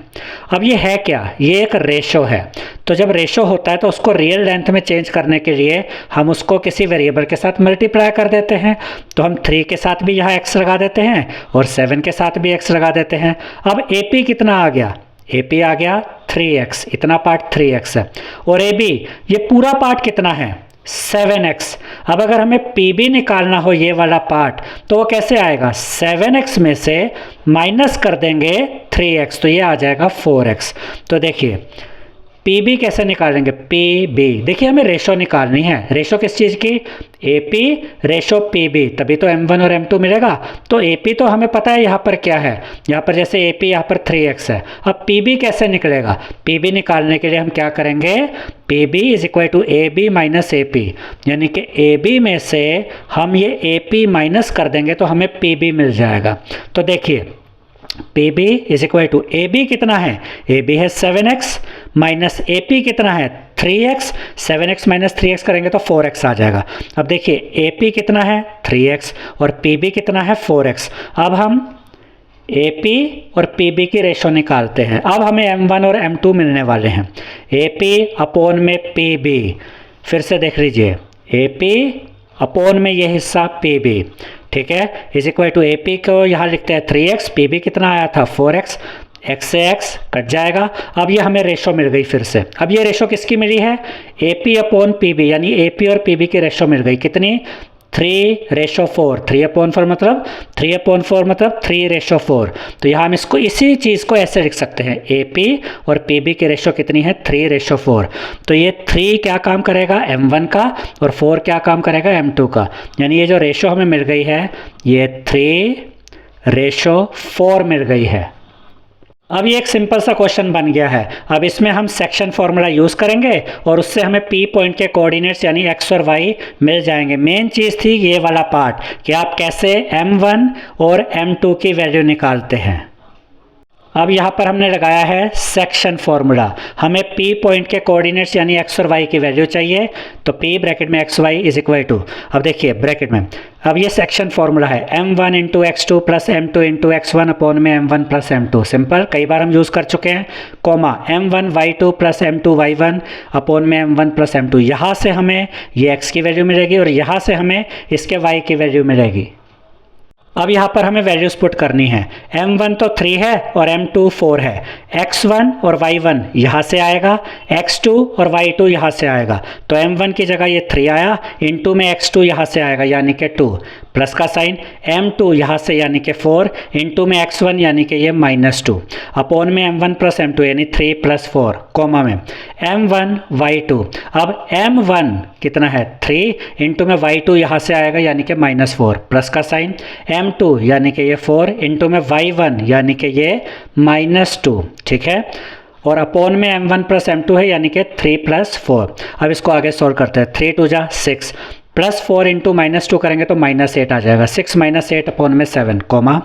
अब ये है क्या, ये एक रेशो है। तो जब रेशो होता है तो उसको रियल लेंथ में चेंज करने के लिए हम उसको किसी वेरिएबल के साथ मल्टीप्लाई कर देते हैं। तो हम 3 के साथ भी यहाँ x लगा देते हैं और 7 के साथ भी x लगा देते हैं। अब AP कितना आ गया, AP आ गया 3x, इतना पार्ट 3x है। और AB ये पूरा पार्ट कितना है 7x। अब अगर हमें PB निकालना हो ये वाला पार्ट तो वो कैसे आएगा, 7x में से माइनस कर देंगे 3x तो ये आ जाएगा 4x। तो देखिए PB कैसे निकालेंगे, PB देखिए हमें रेशो निकालनी है। रेशो किस चीज़ की, AP रेशो PB, तभी तो m1 और m2 मिलेगा। तो AP तो हमें पता है यहाँ पर क्या है, यहाँ पर जैसे AP यहाँ पर 3x है। अब PB कैसे निकलेगा, PB निकालने के लिए हम क्या करेंगे, PB is equal to AB minus AP, यानी कि AB में से हम ये AP माइनस कर देंगे तो हमें PB मिल जाएगा। तो देखिए PB is equal to AB कितना है, AB है 7x माइनस AP कितना है 3x, 7x माइनस 3x करेंगे तो 4x आ जाएगा। अब देखिए AP कितना है 3x और PB कितना है 4x। अब हम AP और PB की रेशो निकालते हैं। अब हमें m1 और m2 मिलने वाले हैं। AP अपॉन में PB, फिर से देख लीजिए AP अपॉन में ये हिस्सा PB, ठीक है, इज इक्वल टू AP को यहाँ लिखते हैं 3x, PB कितना आया था 4x, x से x कट जाएगा। अब ये हमें रेशो मिल गई फिर से। अब ये रेशो किसकी मिली है, AP अपॉन PB, यानी AP और PB की रेशो मिल गई कितनी 3/4, 3/4 मतलब 3/4 मतलब 3/4। तो यहाँ हम इसको इसी चीज़ को ऐसे लिख सकते हैं, AP और PB की रेशो कितनी है 3/4। तो ये 3 क्या काम करेगा m1 का और 4 क्या काम करेगा m2 का, यानी ये जो रेशो हमें मिल गई है ये 3/4 मिल गई है। अब ये एक सिंपल सा क्वेश्चन बन गया है। अब इसमें हम सेक्शन फार्मूला यूज़ करेंगे और उससे हमें P पॉइंट के कोऑर्डिनेट्स यानी x और y मिल जाएंगे। मेन चीज़ थी ये वाला पार्ट कि आप कैसे m1 और m2 की वैल्यू निकालते हैं। अब यहाँ पर हमने लगाया है सेक्शन फार्मूला। हमें P पॉइंट के कोऑर्डिनेट्स यानी x और y की वैल्यू चाहिए, तो P ब्रैकेट में x y is equal to, अब देखिए ब्रैकेट में, अब ये सेक्शन फार्मूला है m1 into x2 plus m2 into x1 upon में m1 प्लस m2, सिंपल कई बार हम यूज़ कर चुके हैं, coma m1 y2 plus m2 y1 upon में m1 प्लस m2। यहाँ से हमें ये x की वैल्यू मिलेगी और यहाँ से हमें इसके y की वैल्यू मिलेगी। अब यहाँ पर हमें वैल्यूज़ पुट करनी है। m1 तो 3 है और m2 4 है। x1 और y1 यहाँ से आएगा, x2 और y2 यहाँ से आएगा। तो m1 की जगह ये 3 आया, इनटू में x2 यहाँ से आएगा यानी कि 2, प्लस का साइन m2 यहाँ से यानी कि 4, इनटू में x1 यानी कि ये -2, अपॉन में m1 प्लस m2 यानी 3 + 4, कोमा में m1 y2। अब m1 कितना है 3, इनटू में y2 यहाँ से आएगा यानी कि -4, प्लस का साइन m2 यानी कि ये 4, इनटू में y1 यानी कि ये -2, ठीक है। और अपॉन में m1 प्लस m2 है यानी कि 3 + 4। अब इसको आगे सॉल्व करते हैं। 3 2 जा 6, प्लस 4 इंटू -2 करेंगे तो -8 आ जाएगा। 6 - 8 अपॉन में 7, कोमा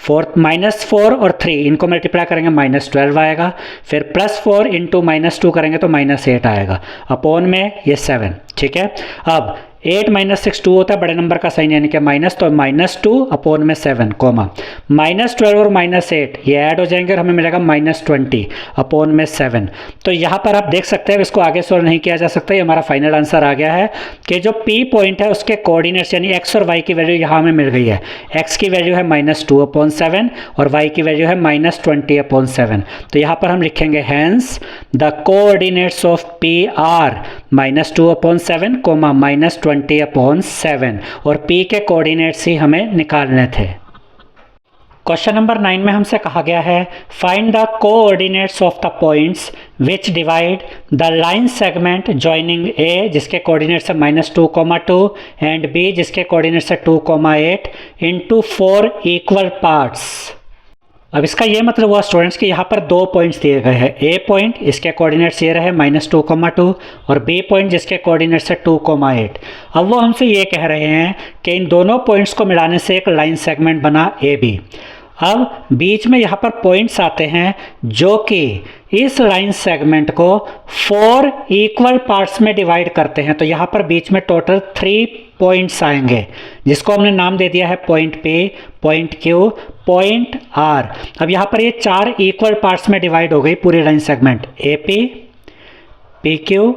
4 -4 और 3 इनको मल्टीप्लाई करेंगे -12 आएगा। फिर +4 इंटू -2 करेंगे तो -8 आएगा, अपॉन में ये 7, ठीक है। अब 8 - 6 2 होता है, बड़े नंबर का साइन यानी कि माइनस, तो -2 अपॉन में 7, कोमा -12 और -8 ये ऐड हो जाएंगे और हमें मिलेगा -20 अपॉन में 7। तो यहाँ पर आप देख सकते हैं, इसको आगे सॉल्व नहीं किया जा सकता, ये हमारा फाइनल आंसर आ गया है कि जो P पॉइंट है उसके कोऑर्डिनेट्स यानी x और y की वैल्यू यहाँ हमें मिल गई है। x की वैल्यू है -2/7 और y की वैल्यू है -20/7। तो यहाँ पर हम लिखेंगे hence the coordinates of P are -2/7, -20/7, और P के कोऑर्डिनेट्स ही हमें निकालने थे। क्वेश्चन नंबर 9 में हमसे कहा गया है find the coordinates of the points which divide the line segment joining A जिसके कोऑर्डिनेट्स है -2,2 एंड B जिसके कोऑर्डिनेट्स है 2,8 इनटू 4 इक्वल पार्ट्स। अब इसका ये मतलब हुआ स्टूडेंट्स कि यहाँ पर 2 पॉइंट्स दिए गए हैं। A पॉइंट इसके कोऑर्डिनेट्स ये रहे -2,2 और B पॉइंट जिसके कोऑर्डिनेट्स है 2,8। अब वो हमसे ये कह रहे हैं कि इन दोनों पॉइंट्स को मिलाने से एक लाइन सेगमेंट बना AB। अब बीच में यहाँ पर पॉइंट्स आते हैं जो कि इस लाइन सेगमेंट को 4 इक्वल पार्ट्स में डिवाइड करते हैं। तो यहाँ पर बीच में टोटल 3 पॉइंट्स आएंगे जिसको हमने नाम दे दिया है point P, point Q, point R। अब यहाँ पर ये 4 इक्वल पार्ट्स में डिवाइड हो गई पूरी line segment AP, PQ,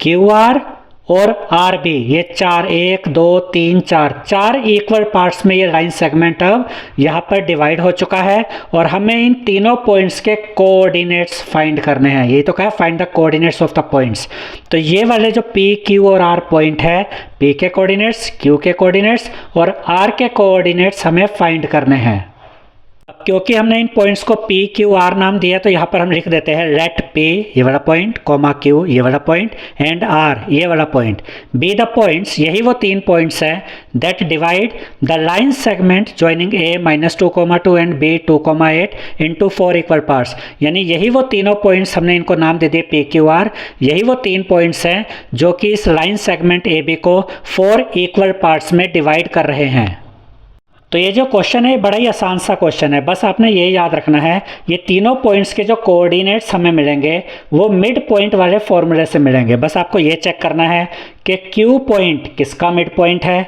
QR और RB। ये 4 1 2 3 4 इक्वल पार्ट्स में ये लाइन सेगमेंट अब यहाँ पर डिवाइड हो चुका है और हमें इन तीनों पॉइंट्स के कोऑर्डिनेट्स फाइंड करने हैं। ये तो क्या है, find the coordinates of the points. तो ये वाले जो P, Q और R पॉइंट है, P के कोऑर्डिनेट्स, Q के कोऑर्डिनेट्स और R के कोऑर्डिनेट्स हमें फाइंड करने हैं। क्योंकि हमने इन पॉइंट्स को P, Q, R नाम दिया तो यहाँ पर हम लिख देते हैं लेट P ये वाला पॉइंट, कोमा Q ये वाला पॉइंट एंड R ये वाला पॉइंट बी द पॉइंट्स। यही वो 3 पॉइंट्स हैं that divide the line segment joining A -2,2 and B 2,8 into 4 equal parts. यानी यही वो तीनों पॉइंट्स, हमने इनको नाम दे दिए P, Q, R। यही वो 3 पॉइंट्स हैं जो कि इस लाइन सेगमेंट AB को 4 इक्वल पार्ट्स में डिवाइड कर रहे हैं। तो ये जो क्वेश्चन है बड़ा ही आसान सा क्वेश्चन है, बस आपने ये याद रखना है ये तीनों पॉइंट्स के जो कोऑर्डिनेट्स हमें मिलेंगे वो मिड पॉइंट वाले फॉर्मूले से मिलेंगे। बस आपको ये चेक करना है कि Q पॉइंट किसका मिड पॉइंट है,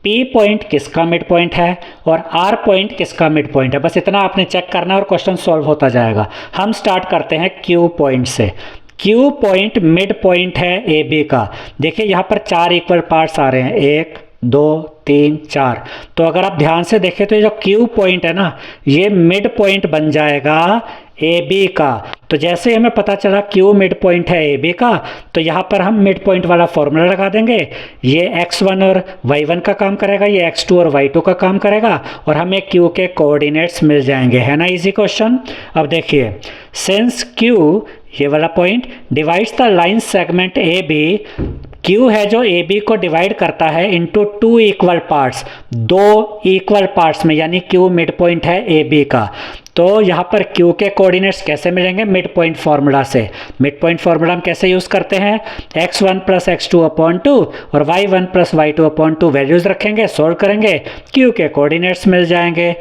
P पॉइंट किसका मिड पॉइंट है और R पॉइंट किसका मिड पॉइंट है। बस इतना आपने चेक करना है और क्वेश्चन सॉल्व होता जाएगा। हम स्टार्ट करते हैं Q पॉइंट से। Q पॉइंट मिड पॉइंट है AB का। देखिए यहाँ पर 4 इक्वल पार्ट्स आ रहे हैं, 1 2 3 4। तो अगर आप ध्यान से देखें तो ये जो Q पॉइंट है ना, ये मिड पॉइंट बन जाएगा AB का। तो जैसे हमें पता चला Q मिड पॉइंट है AB का, तो यहाँ पर हम मिड पॉइंट वाला फॉर्मूला लगा देंगे। ये x1 और y1 का काम करेगा, ये x2 और y2 का काम करेगा और हमें Q के कोऑर्डिनेट्स मिल जाएंगे। है ना इजी क्वेश्चन। अब देखिए सिंस Q ये वाला point divides the line segment AB, Q है जो AB को डिवाइड करता है into 2 equal parts, 2 equal parts में, यानी Q मिड पॉइंट है AB का। तो यहाँ पर Q के कोऑर्डिनेट्स कैसे मिलेंगे, मिड पॉइंट फार्मूला से। मिड पॉइंट फार्मूला हम कैसे यूज़ करते हैं, x1 + x2/2 और y1 + y2/2 वैल्यूज़ रखेंगे, सोल्व करेंगे, Q के कोऑर्डिनेट्स मिल जाएंगे।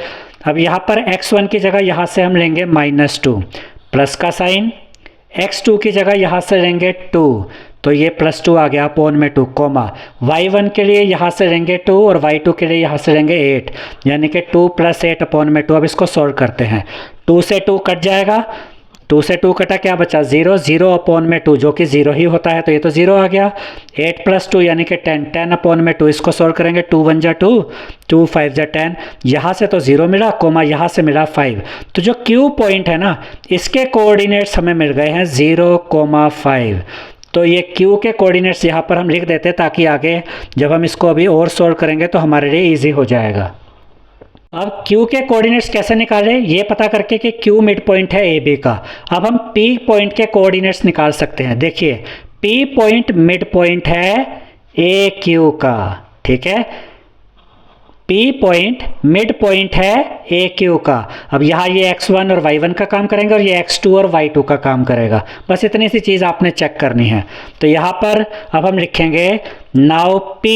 अब यहाँ पर x1 की जगह यहाँ से हम लेंगे -2 प्लस का साइन, x2 की जगह यहाँ से लेंगे 2 तो ये +2 आ गया अपॉन में 2, कोमा y1 के लिए यहाँ से लेंगे 2 और y2 के लिए यहाँ से लेंगे 8, यानी कि 2 + 8 अपॉन में 2। अब इसको सॉल्व करते हैं, 2 से 2 कट जाएगा, 2 से 2 कटा, क्या बचा 0, 0 अपॉन में 2 जो कि 0 ही होता है, तो ये तो 0 आ गया। 8 + 2 यानी कि 10, 10 अपॉन में 2, इसको सोल्व करेंगे, 2 × 1 = 2, 2 × 5 = 10। यहाँ से तो 0 मिला, कोमा यहाँ से मिला 5। तो जो Q पॉइंट है ना, इसके कोऑर्डिनेट्स हमें मिल गए हैं 0, 5। तो ये Q के कोऑर्डिनेट्स यहाँ पर हम लिख देते हैं ताकि आगे जब हम इसको अभी और सोल्व करेंगे तो हमारे लिए ईजी हो जाएगा। अब Q के कोऑर्डिनेट्स कैसे निकालें, ये पता करके कि Q मिड पॉइंट है AB का। अब हम P पॉइंट के कोऑर्डिनेट्स निकाल सकते हैं। देखिए P पॉइंट मिड पॉइंट है AQ का, ठीक है। P पॉइंट मिड पॉइंट है AQ का। अब यहाँ ये x1 और y1 का काम करेंगे और ये x2 और y2 का काम करेगा। बस इतनी सी चीज़ आपने चेक करनी है। तो यहाँ पर अब हम लिखेंगे now P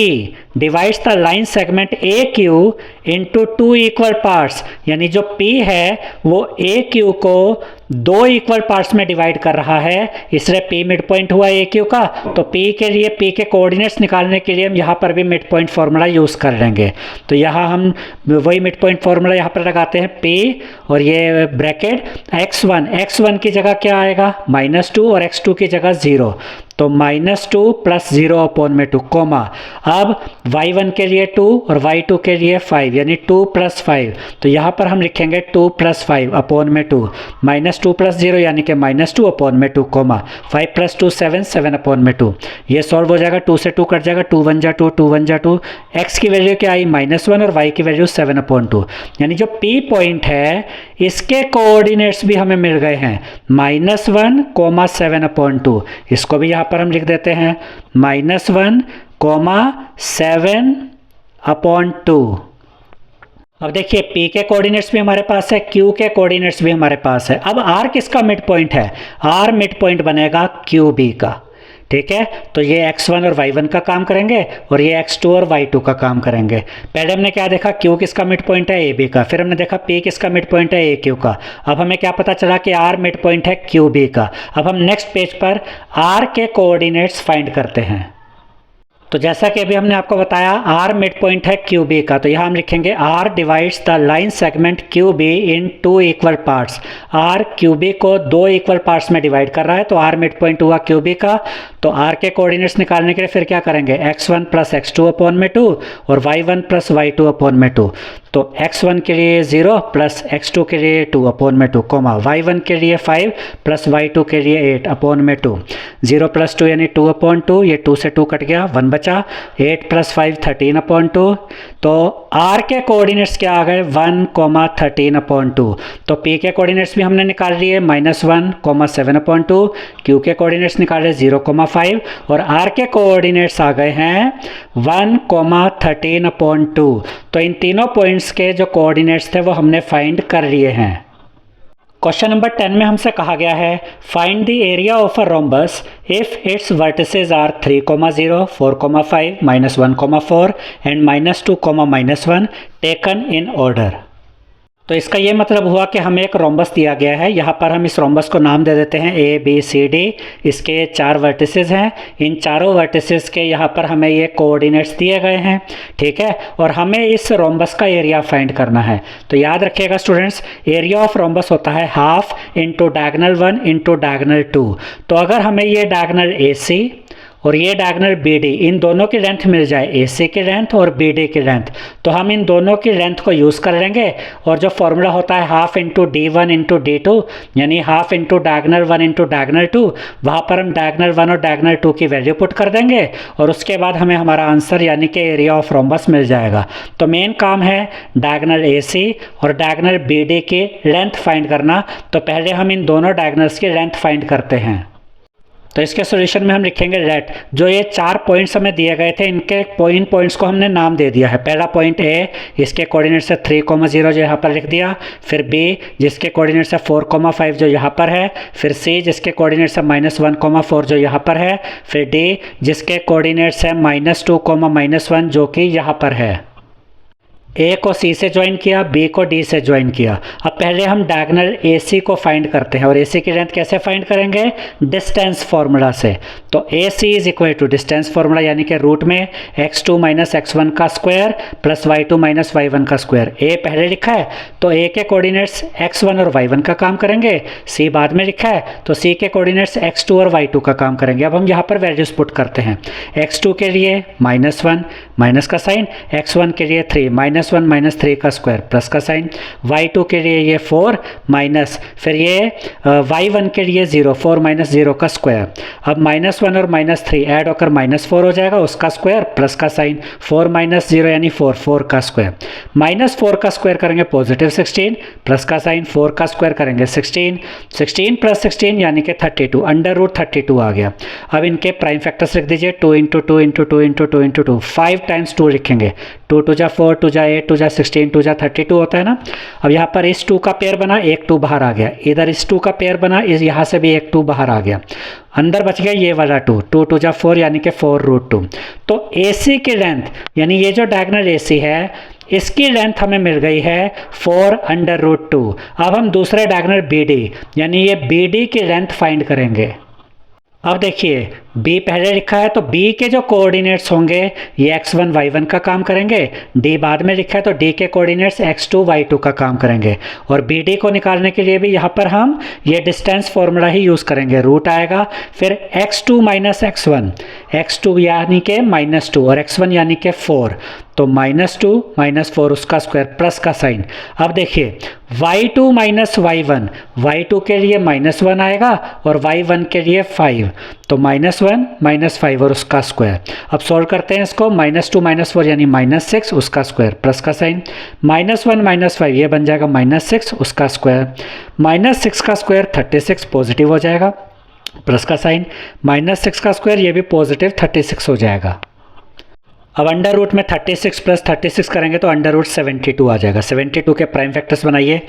divides the line segment AQ into 2 equal parts, यानी जो P है वो AQ को 2 इक्वल पार्ट्स में डिवाइड कर रहा है, इसलिए P मिड पॉइंट हुआ AQ का। तो P के लिए P के कोऑर्डिनेट्स निकालने के लिए हम यहाँ पर भी मिड पॉइंट फार्मूला यूज़ कर लेंगे। तो यहाँ हम वही मिड पॉइंट फार्मूला यहाँ पर लगाते हैं, P और ये ब्रैकेट x1 की जगह क्या आएगा -2 और x2 की जगह 0, तो -2 + 0 अपॉन में 2, कोमा। अब y1 के लिए 2 और y2 के लिए 5, यानी 2 + 5। तो यहाँ पर हम लिखेंगे 2 + 5 अपॉन में 2, -2 + 0 यानी कि -2 अपॉन में 2, कोमा। 5 + 2 7, 7 अपॉन में 2। ये सॉल्व हो जाएगा, 2 से 2 कट जाएगा, 2 × 1 = 2, 2 × 1 = 2। x की वैल्यू क्या आई -1 और y की वैल्यू 7/2। यानी जो P पॉइंट है इसके कोऑर्डिनेट्स भी हमें मिल गए हैं -1, 7/2। इसको भी यहाँ पर हम लिख देते हैं -1, 7/2। अब देखिए P के कोऑर्डिनेट्स भी हमारे पास है, Q के कोऑर्डिनेट्स भी हमारे पास है। अब R किसका मिड पॉइंट है, R मिड पॉइंट बनेगा QB का, ठीक है। तो ये x1 और y1 का काम करेंगे और ये x2 और y2 का काम करेंगे। पहले हमने क्या देखा, Q किसका मिड पॉइंट है AB का, फिर हमने देखा P किसका मिड पॉइंट है AQ का। अब हमें क्या पता चला कि R मिड पॉइंट है QB का। अब हम नेक्स्ट पेज पर R के कोऑर्डिनेट्स फाइंड करते हैं। तो जैसा कि अभी हमने आपको बताया R मिड पॉइंट है QB का, तो यहाँ हम लिखेंगे R divides the line segment QB in 2 equal parts. R QB को 2 इक्वल पार्ट्स में डिवाइड कर रहा है, तो R मिड पॉइंट हुआ QB का। तो R के कोऑर्डिनेट्स निकालने के लिए फिर क्या करेंगे, x1 + x2 अपॉन में 2 और y1 + y2 अपॉन में 2। तो x1 के लिए 0 + x2 के लिए 2 अपॉन में 2, कोमा। y1 के लिए 5 + y2 के लिए 8 अपॉन में 2। 0 + 2 यानी 2/2, ये 2 से 2 कट गया, 1 बचा। 8 + 5 13/2। तो R के कोऑर्डिनेट्स क्या आ गए 1, 13/2। तो P के कोऑर्डिनेट्स भी हमने निकाल लिए -1, 7/2। Q के कोऑर्डिनेट्स निकाले 0, 5 और R के कोऑर्डिनेट्स आ गए हैं 1, 13/2। तो इन तीनों पॉइंट्स के जो कोऑर्डिनेट्स थे वो हमने फाइंड कर लिए हैं। क्वेश्चन नंबर 10 में हमसे कहा गया है find the area of a rhombus if its vertices are 3, 0, 4, 5, -1, 4 and -2, -1 taken in order. तो इसका ये मतलब हुआ कि हमें एक रोम्बस दिया गया है। यहाँ पर हम इस रोम्बस को नाम दे देते हैं ABCD। इसके 4 वर्टिसेस हैं, इन चारों वर्टिसेस के यहाँ पर हमें ये कोऑर्डिनेट्स दिए गए हैं, ठीक है। और हमें इस रोम्बस का एरिया फाइंड करना है। तो याद रखिएगा स्टूडेंट्स, एरिया ऑफ रोम्बस होता है ½ × डायगोनल 1 × डायगोनल 2। तो अगर हमें ये डायगोनल AC और ये डायगोनल BD, इन दोनों की लेंथ मिल जाए, AC की लेंथ और BD की लेंथ, तो हम इन दोनों की लेंथ को यूज़ कर लेंगे। और जो फॉर्मूला होता है ½ × D1 × D2, यानी ½ × डायगोनल 1 × डायगोनल 2, वहाँ पर हम डायगोनल 1 और डायगोनल 2 की वैल्यू पुट कर देंगे और उसके बाद हमें हमारा आंसर यानी कि एरिया ऑफ रोम्बस मिल जाएगा। तो मेन काम है डायगोनल AC और डायगोनल BD की लेंथ फाइंड करना। तो पहले हम इन दोनों डायगोनल्स की लेंथ फाइंड करते हैं। तो इसके सॉल्यूशन में हम लिखेंगे लेट, जो ये 4 पॉइंट्स हमें दिए गए थे इनके पॉइंट्स को हमने नाम दे दिया है। पहला पॉइंट A, इसके कोऑर्डिनेट्स है 3, 0 जो यहाँ पर लिख दिया। फिर B जिसके कोऑर्डिनेट्स है 4, 5 जो यहाँ पर है। फिर C जिसके कोऑर्डिनेट्स है -1, 4 जो यहाँ पर है। फिर D जिसके कोऑर्डिनेट्स है -2, -1 जो कि यहाँ पर है। ए को सी से ज्वाइन किया, बी को डी से ज्वाइन किया। अब पहले हम डायगोनल ए सी को फाइंड करते हैं, और ए सी की लेंथ कैसे फाइंड करेंगे? डिस्टेंस फार्मूला से। तो A C is equal to distance formula यानी कि रूट में x2 माइनस x1 का square plus y2 minus y1 का स्क्वायर। ए पहले लिखा है तो ए के कोऑर्डिनेट्स x1 और y1 का काम करेंगे, सी बाद में लिखा है तो सी के कोऑर्डिनेट्स x2 और y2 का काम करेंगे। अब हम यहाँ पर वैल्यूज पुट करते हैं। x2 के लिए -1 माइनस का साइन, x1 के लिए 3 -1 माइनस 3 का स्क्वायर प्लस का साइन, y2 के लिए ये 4 माइनस, फिर ये y1 के लिए 0 4 माइनस 0 का स्क्वायर। अब -1 और -3 ऐड होकर -4 हो जाएगा, उसका स्क्वायर प्लस का साइन, 4 माइनस 0 यानी 4 का स्क्वायर। -4 का स्क्वायर करेंगे पॉजिटिव 16 प्लस का साइन, 4 का स्क्वायर करेंगे 16 प्लस 16 यानी कि 32, अंडर रूट 32 आ गया। अब इनके प्राइम फैक्टर्स लिख दीजिए, 2 × 2 × 2 × 2 × 2 5 टाइम्स 2 लिखेंगे, 2 2 जा 4 2 जा 8 2 जा 16 2 जा 32 होता है ना। अब यहाँ पर इस 2 का पेयर बना, एक 2 बाहर आ गया, इधर इस 2 का पेयर बना, इस यहाँ से भी एक 2 बाहर आ गया, अंदर बच गया ये वाला 2 2 2 जा 4 यानी कि 4√2। तो AC की लेंथ यानी ये जो डायगोनल AC है इसकी लेंथ हमें मिल गई है 4√2। अब हम दूसरे डायगोनल BD यानी ये BD की लेंथ फाइंड करेंगे। अब देखिए B पहले लिखा है तो B के जो कोऑर्डिनेट्स होंगे ये x1 y1 का काम करेंगे, D बाद में लिखा है तो D के कोऑर्डिनेट्स x2 y2 का काम करेंगे। और BD को निकालने के लिए भी यहाँ पर हम ये डिस्टेंस फार्मूला ही यूज़ करेंगे, रूट आएगा, फिर x2 माइनस x1, x2 यानी कि -2 और x1 यानी कि 4, तो -2 -4 उसका स्क्वायर प्लस का साइन। अब देखिए y2 माइनस y1, y2 के लिए -1 आएगा और y1 के लिए 5, तो -1 -5 और उसका स्क्वायर। अब सॉल्व करते हैं इसको, -2 -4 यानी -6 उसका स्क्वायर प्लस का साइन, -1 -5 ये बन जाएगा -6 उसका स्क्वायर, -6 का स्क्वायर 36 पॉजिटिव हो जाएगा प्लस का साइन, -6 का स्क्वायर ये भी पॉजिटिव 36 हो जाएगा। अब अंडर रूट में 36 प्लस 36 करेंगे तो अंडर रूट 72 आ जाएगा। 72 के प्राइम फैक्टर्स बनाइए,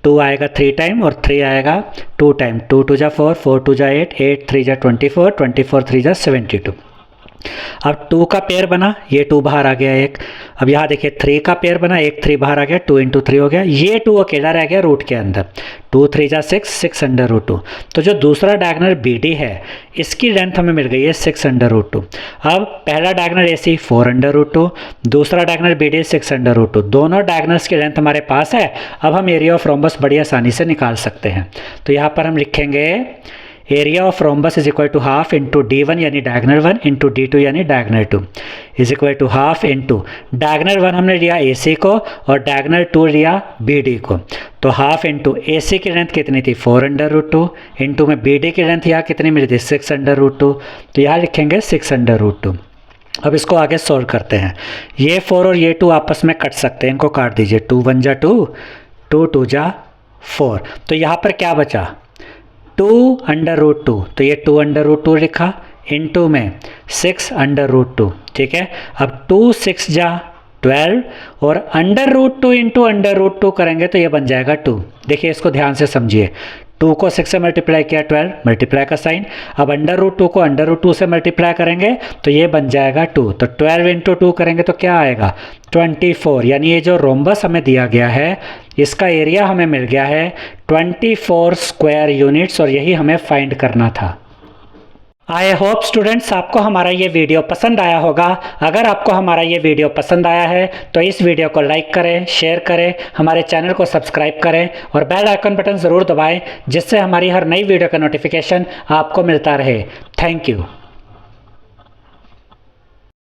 2 आएगा 3 टाइम और 3 आएगा 2 टाइम, 2 2 जा 4 4 2 जा 8 8 3 जा 24 24 3 जा 72। अब 2 का पेयर बना, ये 2 बाहर आ गया एक। अब यहाँ देखिए 3 का पेयर बना, एक 3 बाहर आ गया, 2 × 3 हो गया, ये 2 अकेला रह गया रूट के अंदर, 2 3 जा 6 6√2। तो जो दूसरा डायगोनल BD है इसकी लेंथ हमें मिल गई है 6√2। अब पहला डायगोनल AC 4√2, दूसरा डायगोनल BD 6√2, दोनों डायगोनल्स की लेंथ हमारे पास है। अब हम एरिया ऑफ रोम्बस बड़ी आसानी से निकाल सकते हैं। तो यहाँ पर हम लिखेंगे area of rhombus is equal to half into D1 यानी डायगोनल 1 इंटू D2 यानी diagonal 2 is equal to half into diagonal 1 हमने लिया AC को और डायगोनल 2 लिया BD को। तो हाफ इंटू AC की लेंथ कितनी थी 4√2 इंटू में BD की लेंथ यहाँ कितनी मिली थी 6√2, तो यहाँ लिखेंगे 6√2। अब इसको आगे सोल्व करते हैं। ये 4 और ये 2 आपस में कट सकते हैं, इनको काट दीजिए, 2 1 जा 2 2 2 जा 4, तो यहाँ पर क्या बचा 2√2, तो ये 2√2 लिखा इनटू में 6√2, ठीक है। अब 2 6 जा 12 और √2 इंटू √2 करेंगे तो ये बन जाएगा 2। देखिए इसको ध्यान से समझिए, 2 को 6 से मल्टीप्लाई किया 12 मल्टीप्लाई का साइन, अब √2 को √2 से मल्टीप्लाई करेंगे तो ये बन जाएगा 2, तो 12 इंटू 2 करेंगे तो क्या आएगा 24, यानी ये जो रोम्बस हमें दिया गया है इसका एरिया हमें मिल गया है 24 स्क्वायर यूनिट्स, और यही हमें फाइंड करना था। आई होप स्टूडेंट्स आपको हमारा ये वीडियो पसंद आया होगा। अगर आपको हमारा ये वीडियो पसंद आया है तो इस वीडियो को लाइक करें, शेयर करें, हमारे चैनल को सब्सक्राइब करें और बेल आइकन बटन ज़रूर दबाएं जिससे हमारी हर नई वीडियो का नोटिफिकेशन आपको मिलता रहे। Thank you.